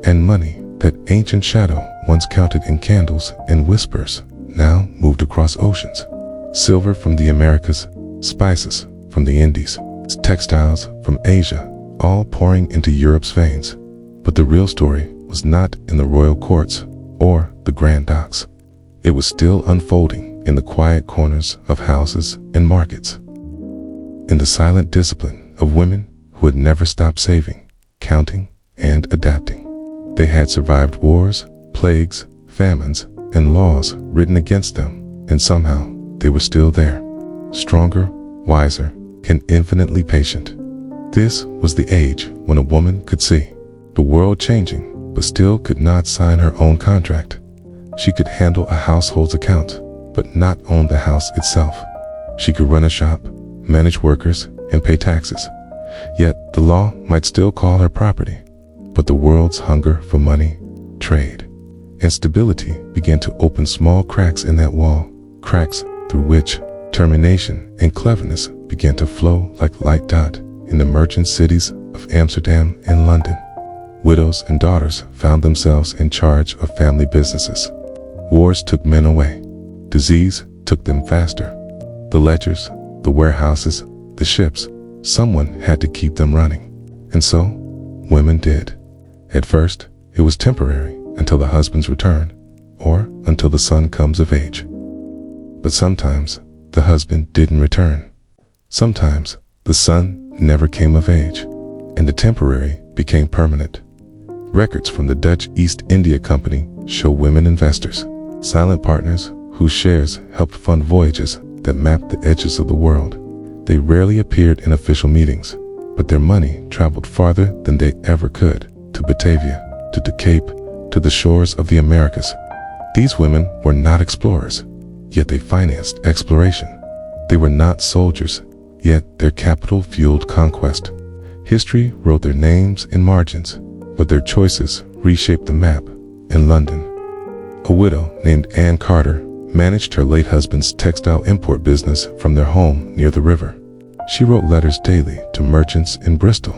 and money, that ancient shadow once counted in candles and whispers, now moved across oceans. Silver from the Americas, spices from the Indies, textiles from Asia, all pouring into Europe's veins. But the real story was not in the royal courts or the grand docks. it was still unfolding in the quiet corners of houses and markets. In the silent discipline of women who had never stopped saving, counting, and adapting. They had survived wars, plagues, famines, and laws written against them, and somehow they were still there, stronger, wiser, and infinitely patient. This was the age when a woman could see the world changing, but still could not sign her own contract. She could handle a household's account, but not own the house itself. She could run a shop, manage workers, and pay taxes. Yet the law might still call her property. But the world's hunger for money, trade, and stability began to open small cracks in that wall, cracks through which determination and cleverness began to flow like light dot in the merchant cities of Amsterdam and London. Widows and daughters found themselves in charge of family businesses. Wars took men away. Disease took them faster. The ledgers, the warehouses, the ships, someone had to keep them running. And so, women did. At first, it was temporary until the husbands return, or until the son comes of age. But sometimes, the husband didn't return. Sometimes, the son never came of age, and the temporary became permanent. Records from the Dutch East India Company show women investors, silent partners whose shares helped fund voyages that mapped the edges of the world. They rarely appeared in official meetings, but their money traveled farther than they ever could, to Batavia, to the Cape, to the shores of the Americas. These women were not explorers, yet they financed exploration. They were not soldiers, yet their capital fueled conquest. History wrote their names in margins, but their choices reshaped the map in London. A widow named Anne Carter managed her late husband's textile import business from their home near the river. She wrote letters daily to merchants in Bristol,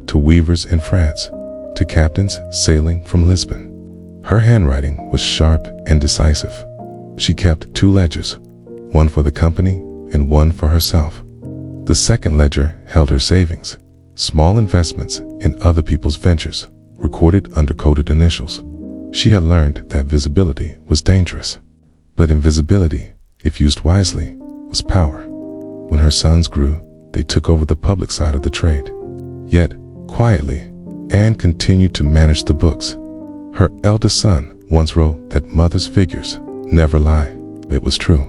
to weavers in France, to captains sailing from Lisbon. Her handwriting was sharp and decisive. She kept 2 ledgers, one for the company and one for herself. The second ledger held her savings, small investments in other people's ventures, recorded under coded initials. She had learned that visibility was dangerous, but invisibility, if used wisely, was power. When her sons grew, they took over the public side of the trade. Yet, quietly, Anne continued to manage the books. Her eldest son once wrote that mother's figures never lie. It was true.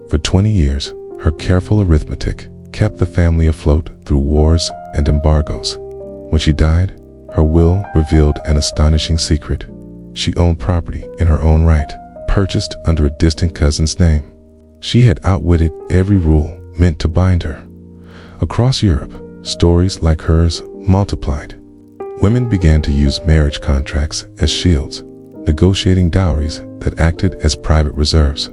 For 20 years, her careful arithmetic kept the family afloat through wars and embargoes. When she died, her will revealed an astonishing secret. She owned property in her own right, purchased under a distant cousin's name. She had outwitted every rule meant to bind her. Across Europe, stories like hers multiplied. Women began to use marriage contracts as shields, negotiating dowries that acted as private reserves.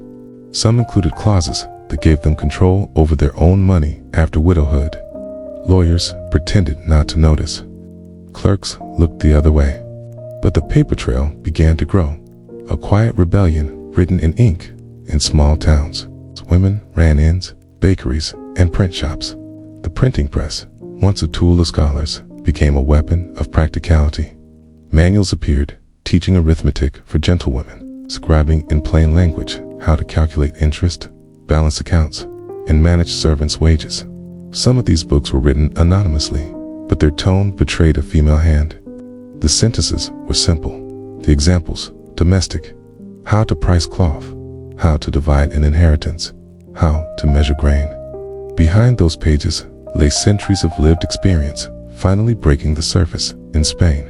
Some included clauses that gave them control over their own money after widowhood. Lawyers pretended not to notice. Clerks looked the other way. But the paper trail began to grow, a quiet rebellion written in ink in small towns. Women ran inns, bakeries, and print shops. The printing press, once a tool of scholars, became a weapon of practicality. Manuals appeared, teaching arithmetic for gentlewomen, scribing in plain language how to calculate interest, balance accounts, and manage servants' wages. Some of these books were written anonymously, but their tone betrayed a female hand. The sentences were simple, the examples domestic: how to price cloth, how to divide an inheritance, how to measure grain. Behind those pages lay centuries of lived experience, finally breaking the surface in Spain.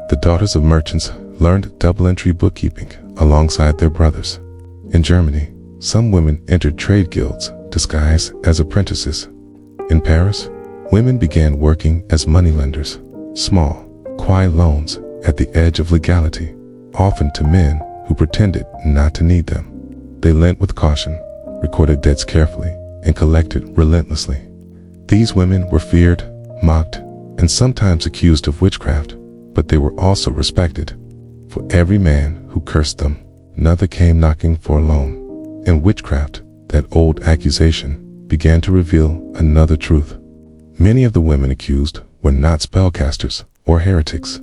The daughters of merchants learned double-entry bookkeeping alongside their brothers. In Germany, some women entered trade guilds disguised as apprentices. In Paris, women began working as moneylenders, small, quiet loans at the edge of legality, often to men who pretended not to need them. They lent with caution, recorded debts carefully, and collected relentlessly. These women were feared, mocked, and sometimes accused of witchcraft, but they were also respected. For every man who cursed them, another came knocking for a loan. And witchcraft, that old accusation, began to reveal another truth. Many of the women accused were not spellcasters or heretics.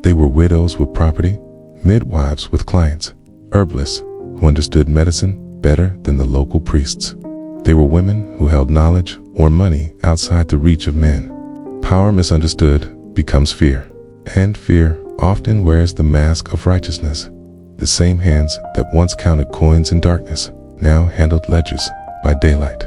They were widows with property, midwives with clients, herbalists who understood medicine better than the local priests. They were women who held knowledge or money outside the reach of men. Power misunderstood becomes fear, and fear often wears the mask of righteousness. The same hands that once counted coins in darkness now handled ledgers by daylight.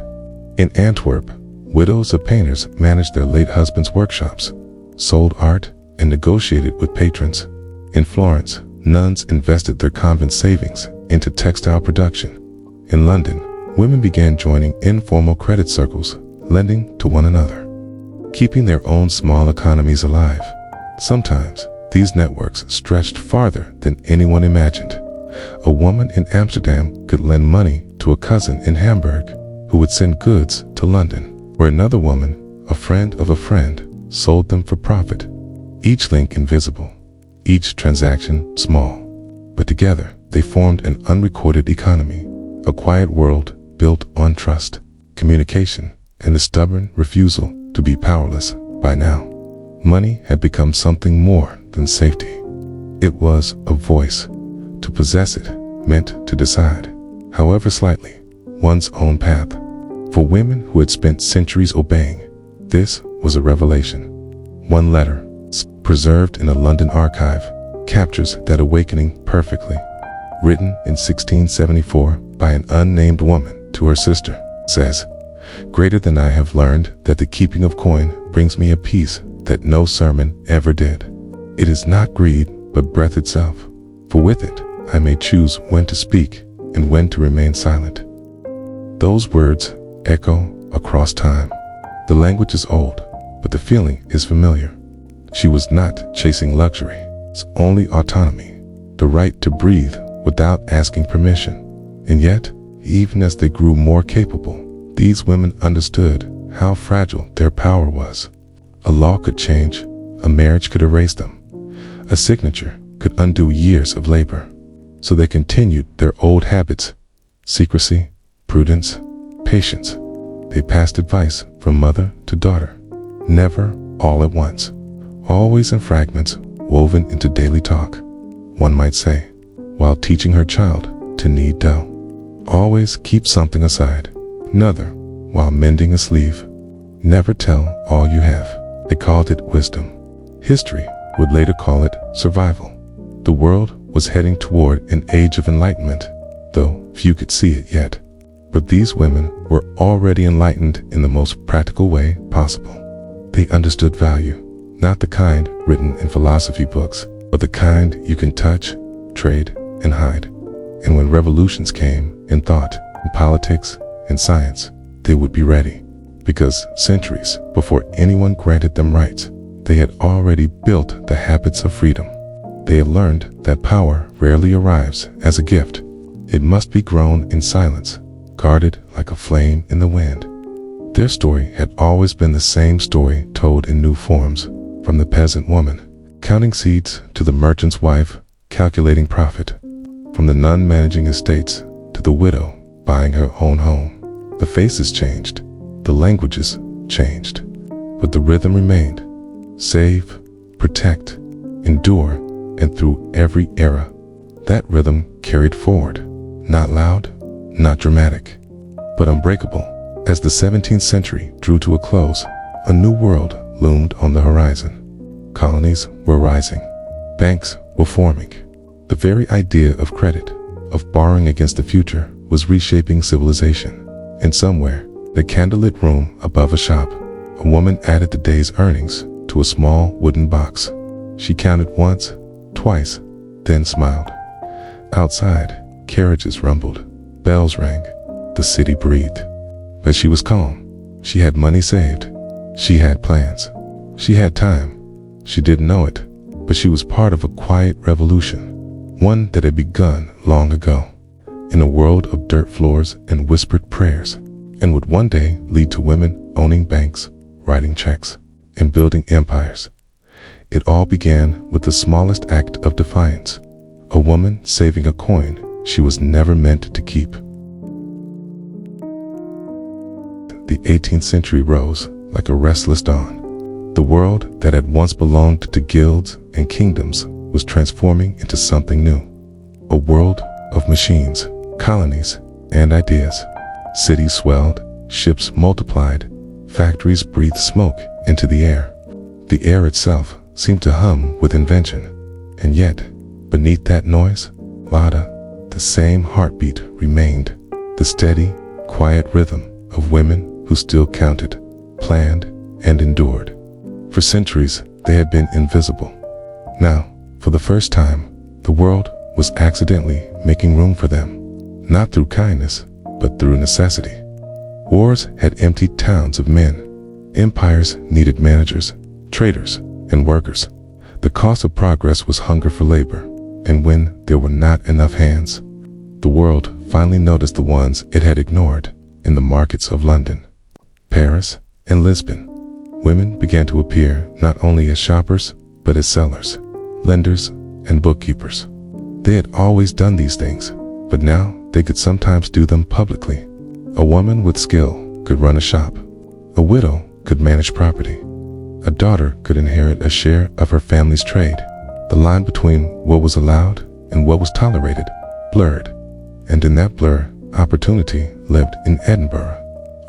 In Antwerp, widows of painters managed their late husbands' workshops, sold art, and negotiated with patrons. In Florence, nuns invested their convent savings into textile production. In London, women began joining informal credit circles, lending to one another, keeping their own small economies alive. Sometimes, these networks stretched farther than anyone imagined. A woman in Amsterdam could lend money to a cousin in Hamburg who would send goods to London, where another woman, a friend of a friend, sold them for profit. Each link invisible, each transaction small, but together they formed an unrecorded economy, a quiet world built on trust, communication, and the stubborn refusal to be powerless. By now, money had become something more than safety. It was a voice. To possess it meant to decide, however slightly, one's own path. For women who had spent centuries obeying, this was a revelation. One letter, preserved in a London archive, captures that awakening perfectly. Written in 1674 by an unnamed woman to her sister, says, "Greater than I have learned that the keeping of coin brings me a peace that no sermon ever did. It is not greed, but breath itself. For with it, I may choose when to speak and when to remain silent." Those words echo across time. The language is old, but the feeling is familiar. She was not chasing luxury, it's only autonomy, the right to breathe without asking permission. And yet, even as they grew more capable, these women understood how fragile their power was. A law could change, a marriage could erase them, a signature could undo years of labor. So they continued their old habits: secrecy, prudence, patience. They passed advice from mother to daughter, never all at once, always in fragments woven into daily talk. One might say, while teaching her child to knead dough, always keep something aside. Another, while mending a sleeve, never tell all you have. They called it wisdom. History would later call it survival. The world was heading toward an age of enlightenment, though few could see it yet. But these women were already enlightened in the most practical way possible. They understood value, not the kind written in philosophy books, but the kind you can touch, trade, and hide. And when revolutions came in thought, in politics, in science, they would be ready. Because centuries before anyone granted them rights, they had already built the habits of freedom. They had learned that power rarely arrives as a gift. It must be grown in silence, guarded like a flame in the wind. Their story had always been the same story told in new forms, from the peasant woman counting seeds to the merchant's wife calculating profit, from the nun managing estates to the widow buying her own home. The faces changed, the languages changed, but the rhythm remained. Save, protect, endure, and through every era, that rhythm carried forward, not loud, not dramatic, but unbreakable. As the 17th century drew to a close, a new world loomed on the horizon. Colonies were rising, banks were forming. The very idea of credit, of borrowing against the future, was reshaping civilization. And somewhere, the candlelit room above a shop, a woman added the day's earnings to a small wooden box. She counted once, twice, then smiled. Outside, carriages rumbled, bells rang, the city breathed. But she was calm. She had money saved. She had plans. She had time. She didn't know it, but she was part of a quiet revolution, one that had begun long ago, in a world of dirt floors and whispered prayers, and would one day lead to women owning banks, writing checks, and building empires. It all began with the smallest act of defiance, a woman saving a coin she was never meant to keep. The 18th century rose like a restless dawn. The world that had once belonged to guilds and kingdoms was transforming into something new. A world of machines, colonies, and ideas. Cities swelled, ships multiplied, factories breathed smoke into the air. The air itself seemed to hum with invention. And yet, beneath that noise, Lada, the same heartbeat remained, the steady, quiet rhythm of women who still counted, planned, and endured. For centuries, they had been invisible. Now, for the first time, the world was accidentally making room for them, not through kindness, but through necessity. Wars had emptied towns of men. Empires needed managers, traders, and workers. The cost of progress was hunger for labor, and when there were not enough hands, the world finally noticed the ones it had ignored in the markets of London, Paris, and Lisbon. Women began to appear not only as shoppers, but as sellers, lenders, and bookkeepers. They had always done these things, but now they could sometimes do them publicly. A woman with skill could run a shop. A widow could manage property. A daughter could inherit a share of her family's trade. The line between what was allowed and what was tolerated blurred, and in that blur, opportunity lived in Edinburgh.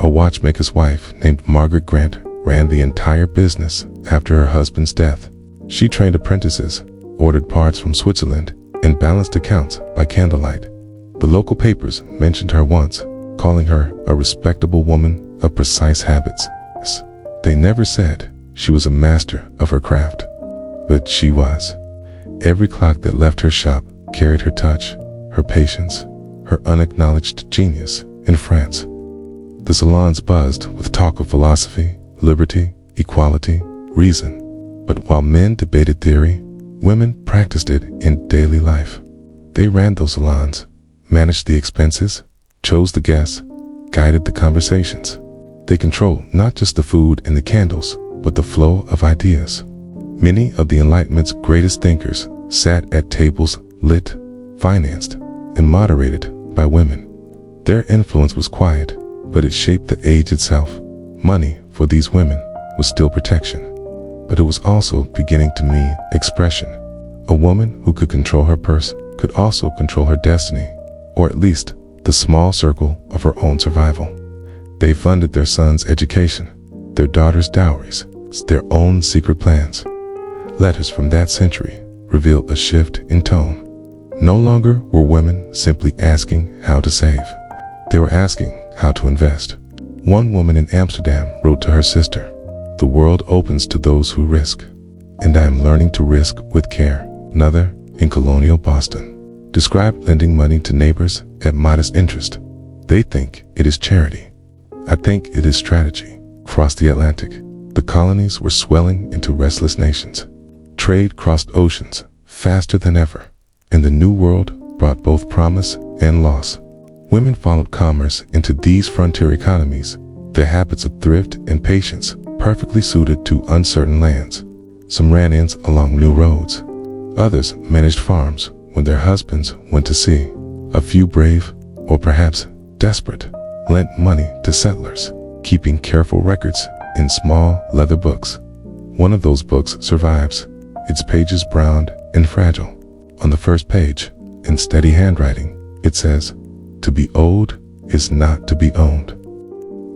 A watchmaker's wife named Margaret Grant ran the entire business after her husband's death. She trained apprentices, ordered parts from Switzerland, and balanced accounts by candlelight. The local papers mentioned her once, calling her a respectable woman of precise habits. They never said she was a master of her craft, but she was. Every clock that left her shop carried her touch, her patience, her unacknowledged genius. In France, the salons buzzed with talk of philosophy, liberty, equality, reason. But while men debated theory, women practiced it in daily life. They ran those salons, managed the expenses, chose the guests, guided the conversations. They controlled not just the food and the candles, but the flow of ideas. Many of the Enlightenment's greatest thinkers sat at tables lit, financed, and moderated by women. Their influence was quiet, but it shaped the age itself. Money, for these women, was still protection, but it was also beginning to mean expression. A woman who could control her purse could also control her destiny, or at least the small circle of her own survival. They funded their sons' education, their daughters' dowries, their own secret plans. Letters from that century revealed a shift in tone. No longer were women simply asking how to save. They were asking how to invest. One woman in Amsterdam wrote to her sister, "The world opens to those who risk, and I am learning to risk with care." Another, in colonial Boston, described lending money to neighbors at modest interest. They think it is charity. I think it is strategy. Across the Atlantic, the colonies were swelling into restless nations. Trade crossed oceans faster than ever, and the New World brought both promise and loss. Women followed commerce into these frontier economies, their habits of thrift and patience perfectly suited to uncertain lands. Some ran inns along new roads. Others managed farms when their husbands went to sea. A few brave, or perhaps desperate, lent money to settlers, keeping careful records in small leather books. One of those books survives, its pages browned and fragile. On the first page, in steady handwriting, it says, "To be owed is not to be owned."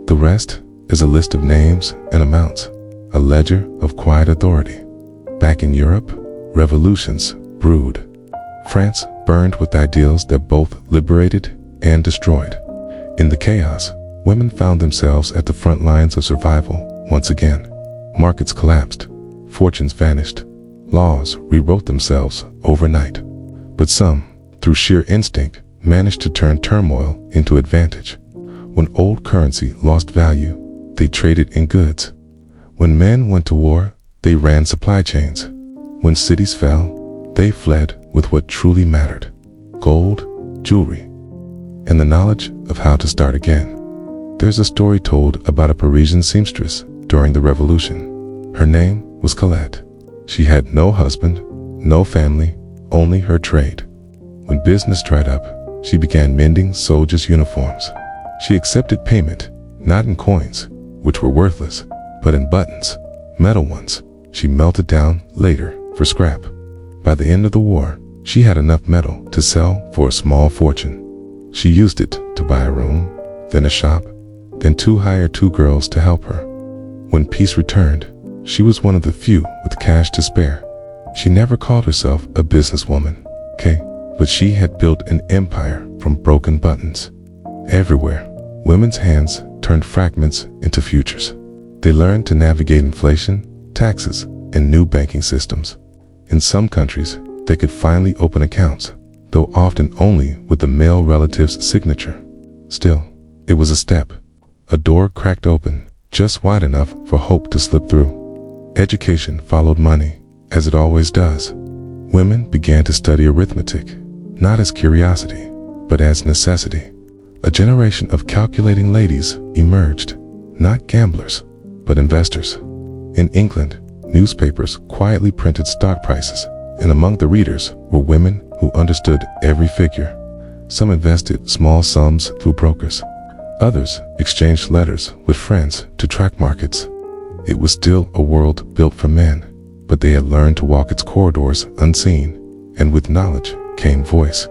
The rest is a list of names and amounts, a ledger of quiet authority. Back in Europe, revolutions brewed. France burned with ideals that both liberated and destroyed. In the chaos, women found themselves at the front lines of survival once again. Markets collapsed, fortunes vanished, laws rewrote themselves overnight. But some, through sheer instinct, managed to turn turmoil into advantage. When old currency lost value, they traded in goods. When men went to war, they ran supply chains. When cities fell, they fled with what truly mattered: gold, jewelry, and the knowledge of how to start again. There's a story told about a Parisian seamstress during the Revolution. Her name was Colette. She had no husband, no family, only her trade. When business dried up, she began mending soldiers' uniforms. She accepted payment, not in coins, which were worthless, but in buttons, metal ones, she melted down later for scrap. By the end of the war, she had enough metal to sell for a small fortune. She used it to buy a room, then a shop, then to hire 2 girls to help her. When peace returned, she was one of the few with cash to spare. She never called herself a businesswoman, okay? But she had built an empire from broken buttons. Everywhere, women's hands turned fragments into futures. They learned to navigate inflation, taxes, and new banking systems. In some countries, they could finally open accounts, though often only with the male relative's signature. Still, it was a step. A door cracked open, just wide enough for hope to slip through. Education followed money, as it always does. Women began to study arithmetic, not as curiosity, but as necessity. A generation of calculating ladies emerged, not gamblers, but investors. In England, newspapers quietly printed stock prices, and among the readers were women who understood every figure. Some invested small sums through brokers. Others exchanged letters with friends to track markets. It was still a world built for men, but they had learned to walk its corridors unseen, and with knowledge came voice.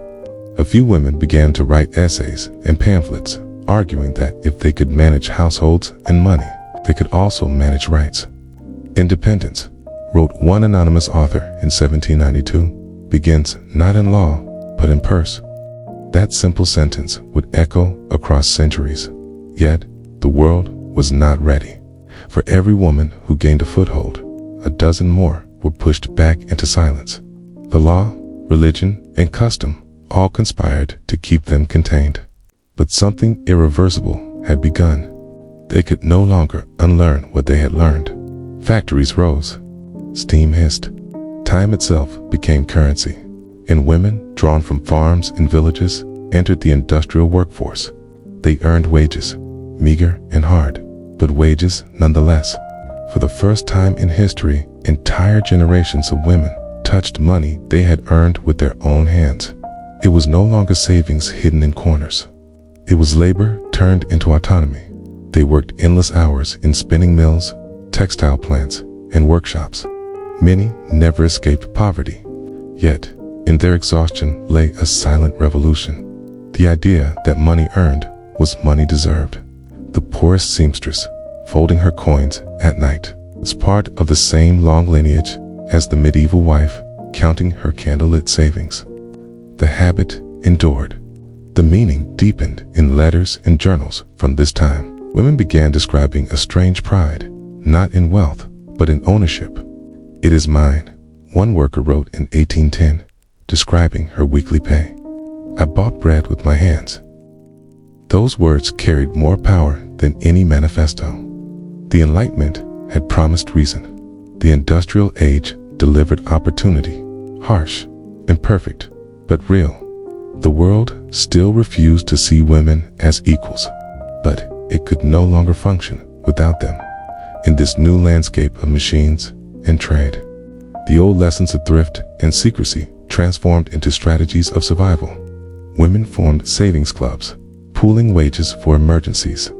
A few women began to write essays and pamphlets, arguing that if they could manage households and money, they could also manage rights. Independence, wrote one anonymous author in 1792, begins not in law, but in purse. That simple sentence would echo across centuries. Yet, the world was not ready. For every woman who gained a foothold, a dozen more were pushed back into silence. The law, religion, and custom all conspired to keep them contained. But something irreversible had begun. They could no longer unlearn what they had learned. Factories rose. Steam hissed. Time itself became currency. And women, drawn from farms and villages, entered the industrial workforce. They earned wages, meager and hard, but wages nonetheless. For the first time in history, entire generations of women touched money they had earned with their own hands. It was no longer savings hidden in corners. It was labor turned into autonomy. They worked endless hours in spinning mills, textile plants, and workshops. Many never escaped poverty. Yet, in their exhaustion lay a silent revolution. The idea that money earned was money deserved. The poorest seamstress, folding her coins at night, was part of the same long lineage as the medieval wife, counting her candlelit savings. The habit endured. The meaning deepened in letters and journals from this time. Women began describing a strange pride, not in wealth, but in ownership. "It is mine," one worker wrote in 1810, describing her weekly pay. "I bought bread with my hands." Those words carried more power than any manifesto. The Enlightenment had promised reason. The industrial age delivered opportunity, harsh, imperfect, but real. The world still refused to see women as equals, but it could no longer function without them. In this new landscape of machines and trade, the old lessons of thrift and secrecy transformed into strategies of survival. Women formed savings clubs, pooling wages for emergencies.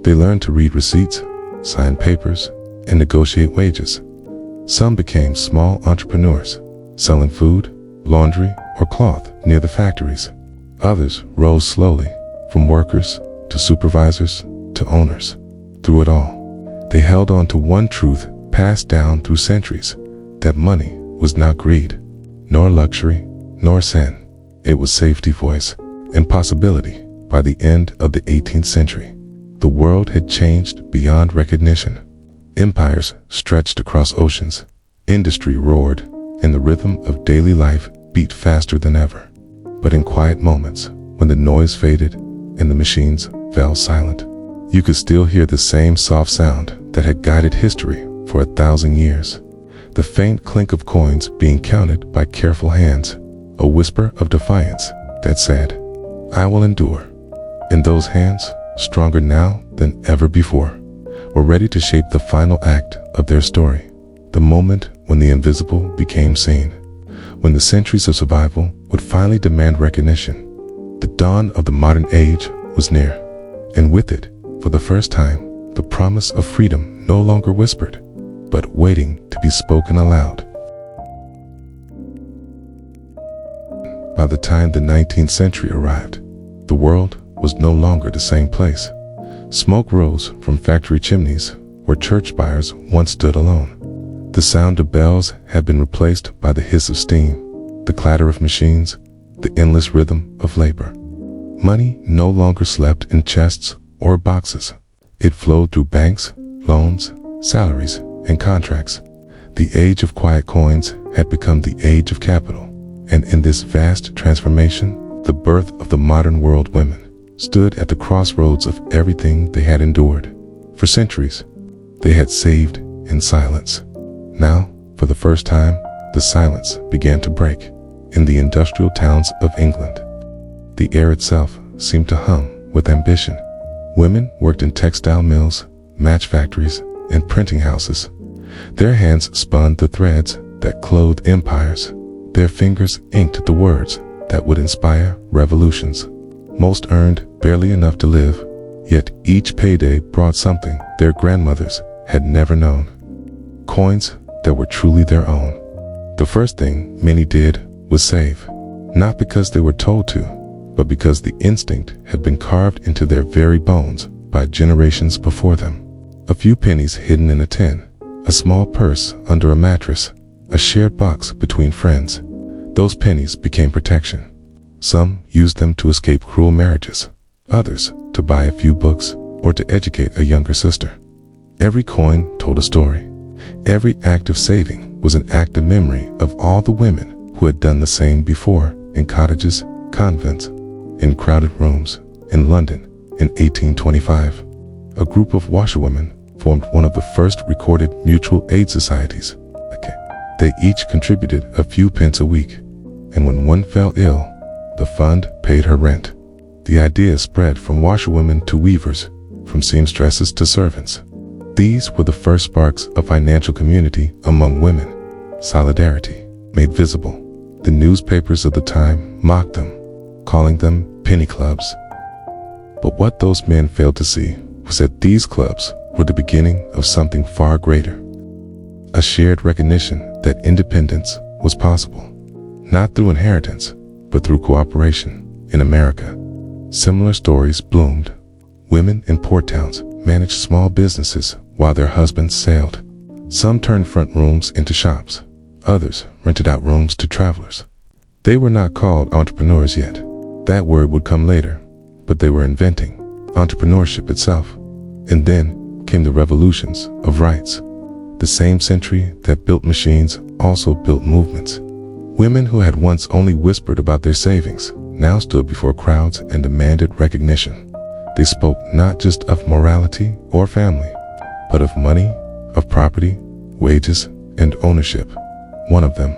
They learned to read receipts, sign papers, and negotiate wages. Some became small entrepreneurs, selling food, laundry, or cloth near the factories. Others rose slowly, from workers to supervisors to owners. Through it all, they held on to one truth passed down through centuries, that money was not greed, nor luxury, nor sin. It was safety, voice, and possibility. By the end of the 18th century, the world had changed beyond recognition. Empires stretched across oceans, industry roared, and the rhythm of daily life beat faster than ever. But in quiet moments, when the noise faded and the machines fell silent, you could still hear the same soft sound that had guided history for 1,000 years. The faint clink of coins being counted by careful hands, a whisper of defiance that said, "I will endure." And those hands, stronger now than ever before, were ready to shape the final act of their story. The moment when the invisible became seen, when the centuries of survival would finally demand recognition. The dawn of the modern age was near, and with it, for the first time, the promise of freedom no longer whispered, but waiting to be spoken aloud. By the time the 19th century arrived, The world was no longer the same place. Smoke rose from factory chimneys where church spires once stood alone. The sound of bells had been replaced by the hiss of steam, the clatter of machines, the endless rhythm of labor. Money no longer slept in chests or boxes. It flowed through banks, loans, salaries, and contracts. The age of quiet coins had become the age of capital, and in this vast transformation, the birth of the modern world women stood at the crossroads of everything they had endured. For centuries, they had saved in silence. Now, for the first time, the silence began to break. In the industrial towns of England, the air itself seemed to hum with ambition. Women worked in textile mills, match factories, and printing houses. Their hands spun the threads that clothed empires. Their fingers inked the words that would inspire revolutions. Most earned barely enough to live, yet each payday brought something their grandmothers had never known. Coins that were truly their own. The first thing many did was save, not because they were told to, but because the instinct had been carved into their very bones by generations before them. A few pennies hidden in a tin, a small purse under a mattress, a shared box between friends. Those pennies became protection. Some used them to escape cruel marriages, others to buy a few books or to educate a younger sister. Every coin told a story. Every act of saving was an act of memory of all the women who had done the same before, in cottages, convents, in crowded rooms, in London in 1825. A group of washerwomen formed one of the first recorded mutual aid societies. They each contributed a few pence a week, and when one fell ill, the fund paid her rent. The idea spread from washerwomen to weavers, from seamstresses to servants. These were the first sparks of financial community among women. Solidarity made visible. The newspapers of the time mocked them, calling them penny clubs. But what those men failed to see was that these clubs were the beginning of something far greater. A shared recognition that independence was possible, not through inheritance, but through cooperation. In America, similar stories bloomed. Women in port towns managed small businesses while their husbands sailed. Some turned front rooms into shops. Others rented out rooms to travelers. They were not called entrepreneurs yet. That word would come later, but they were inventing entrepreneurship itself. And then came the revolutions of rights. The same century that built machines also built movements. Women who had once only whispered about their savings now stood before crowds and demanded recognition. They spoke not just of morality or family, but of money, of property, wages, and ownership. One of them,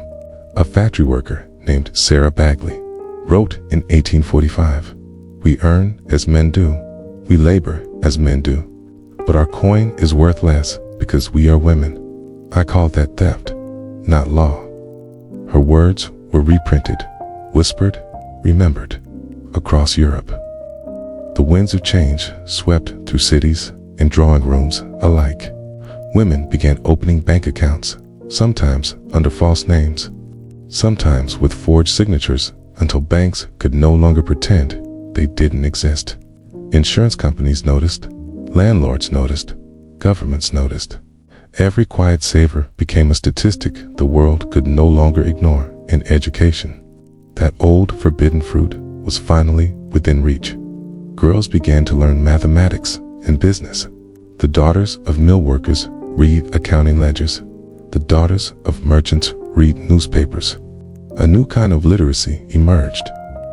a factory worker named Sarah Bagley, wrote in 1845, "We earn as men do, we labor as men do, but our coin is worth less because we are women. I call that theft, not law." Her words were reprinted, whispered, remembered, across Europe. The winds of change swept through cities and drawing rooms alike. Women began opening bank accounts, sometimes under false names, sometimes with forged signatures, until banks could no longer pretend they didn't exist. Insurance companies noticed, landlords noticed, governments noticed. Every quiet saver became a statistic the world could no longer ignore. In education, that old forbidden fruit was finally within reach. Girls began to learn mathematics and business. The daughters of mill workers read accounting ledgers. The daughters of merchants read newspapers. A new kind of literacy emerged,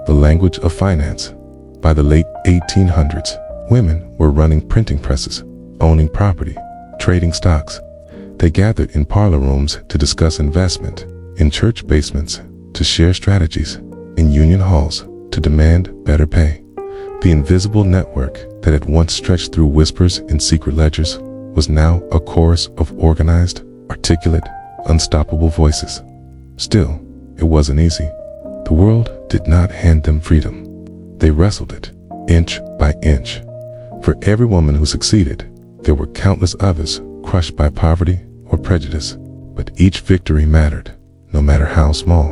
the language of finance. By the late 1800s, women were running printing presses, owning property, trading stocks. They gathered in parlor rooms to discuss investment, in church basements to share strategies, in union halls to demand better pay. The invisible network that had once stretched through whispers in secret ledgers was now a chorus of organized, articulate, unstoppable voices. Still, it wasn't easy. The world did not hand them freedom. They wrestled it, inch by inch. For every woman who succeeded, there were countless others crushed by poverty or prejudice. But each victory mattered, no matter how small,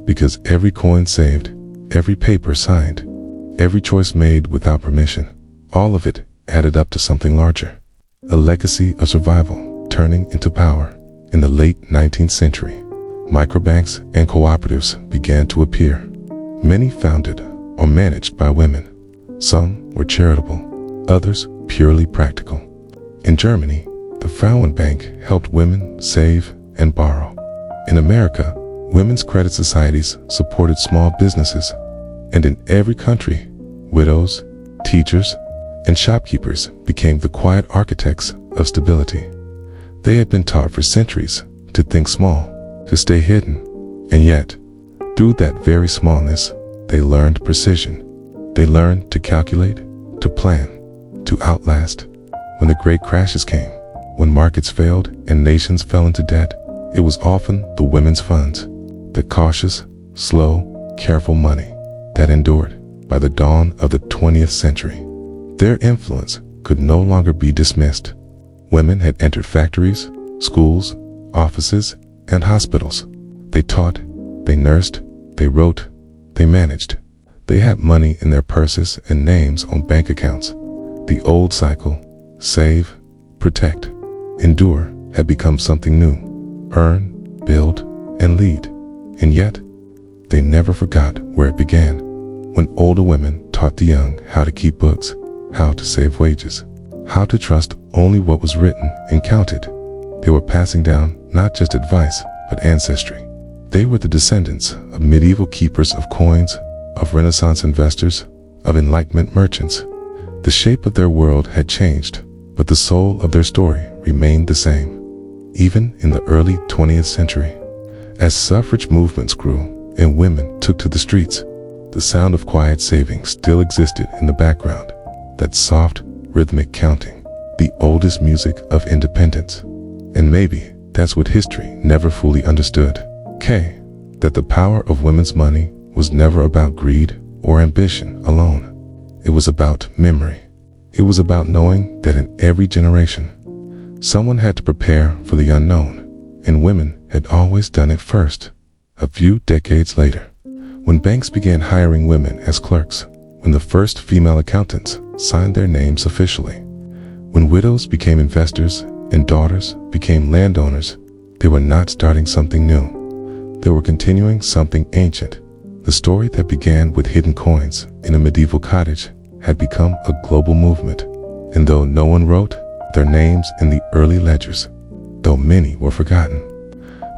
because every coin saved, every paper signed, every choice made without permission. All of it added up to something larger. A legacy of survival turning into power. In the late 19th century, microbanks and cooperatives began to appear. Many founded or managed by women. Some were charitable, others purely practical. In Germany, the Frauenbank helped women save and borrow. In America, women's credit societies supported small businesses. And in every country, widows, teachers, and shopkeepers became the quiet architects of stability. They had been taught for centuries to think small, to stay hidden, and yet, through that very smallness, they learned precision. They learned to calculate, to plan, to outlast. When the great crashes came, when markets failed and nations fell into debt, it was often the women's funds, the cautious, slow, careful money that endured. By the dawn of the 20th century, their influence could no longer be dismissed. Women had entered factories, schools, offices, and hospitals. They taught, they nursed, they wrote, they managed. They had money in their purses and names on bank accounts. The old cycle, save, protect, endure, had become something new. Earn, build, and lead. And yet, they never forgot where it began. When older women taught the young how to keep books, how to save wages, how to trust only what was written and counted. They were passing down not just advice, but ancestry. They were the descendants of medieval keepers of coins, of Renaissance investors, of Enlightenment merchants. The shape of their world had changed, but the soul of their story remained the same. Even in the early 20th century, as suffrage movements grew and women took to the streets, the sound of quiet saving still existed in the background. That soft, rhythmic counting, the oldest music of independence. And maybe that's what history never fully understood. That the power of women's money was never about greed or ambition alone. It was about memory. It was about knowing that in every generation, someone had to prepare for the unknown, and women had always done it first. A few decades later, when banks began hiring women as clerks, when the first female accountants signed their names officially, when widows became investors and daughters became landowners, they were not starting something new. They were continuing something ancient. The story that began with hidden coins in a medieval cottage had become a global movement. And though no one wrote their names in the early ledgers, though many were forgotten,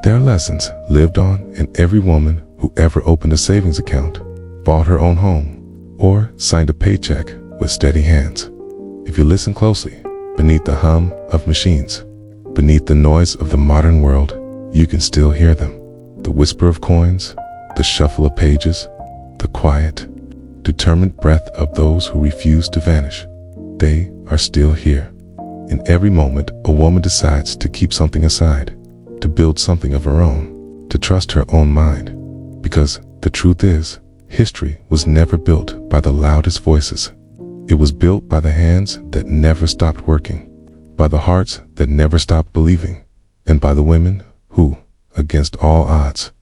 their lessons lived on in every woman who ever opened a savings account, bought her own home, or signed a paycheck with steady hands. If you listen closely, beneath the hum of machines, beneath the noise of the modern world, you can still hear them. The whisper of coins, the shuffle of pages, the quiet, determined breath of those who refuse to vanish. They are still here. In every moment, a woman decides to keep something aside, to build something of her own, to trust her own mind. Because the truth is, history was never built by the loudest voices. It was built by the hands that never stopped working, by the hearts that never stopped believing, and by the women who, against all odds,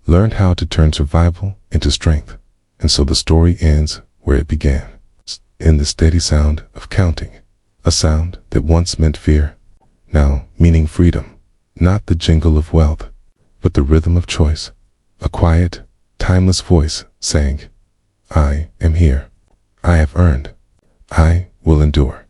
learned how to turn survival into strength. And so the story ends where it began, in the steady sound of counting, a sound that once meant fear, now meaning freedom, not the jingle of wealth, but the rhythm of choice, a quiet, timeless voice saying, I am here, I have earned, I will endure.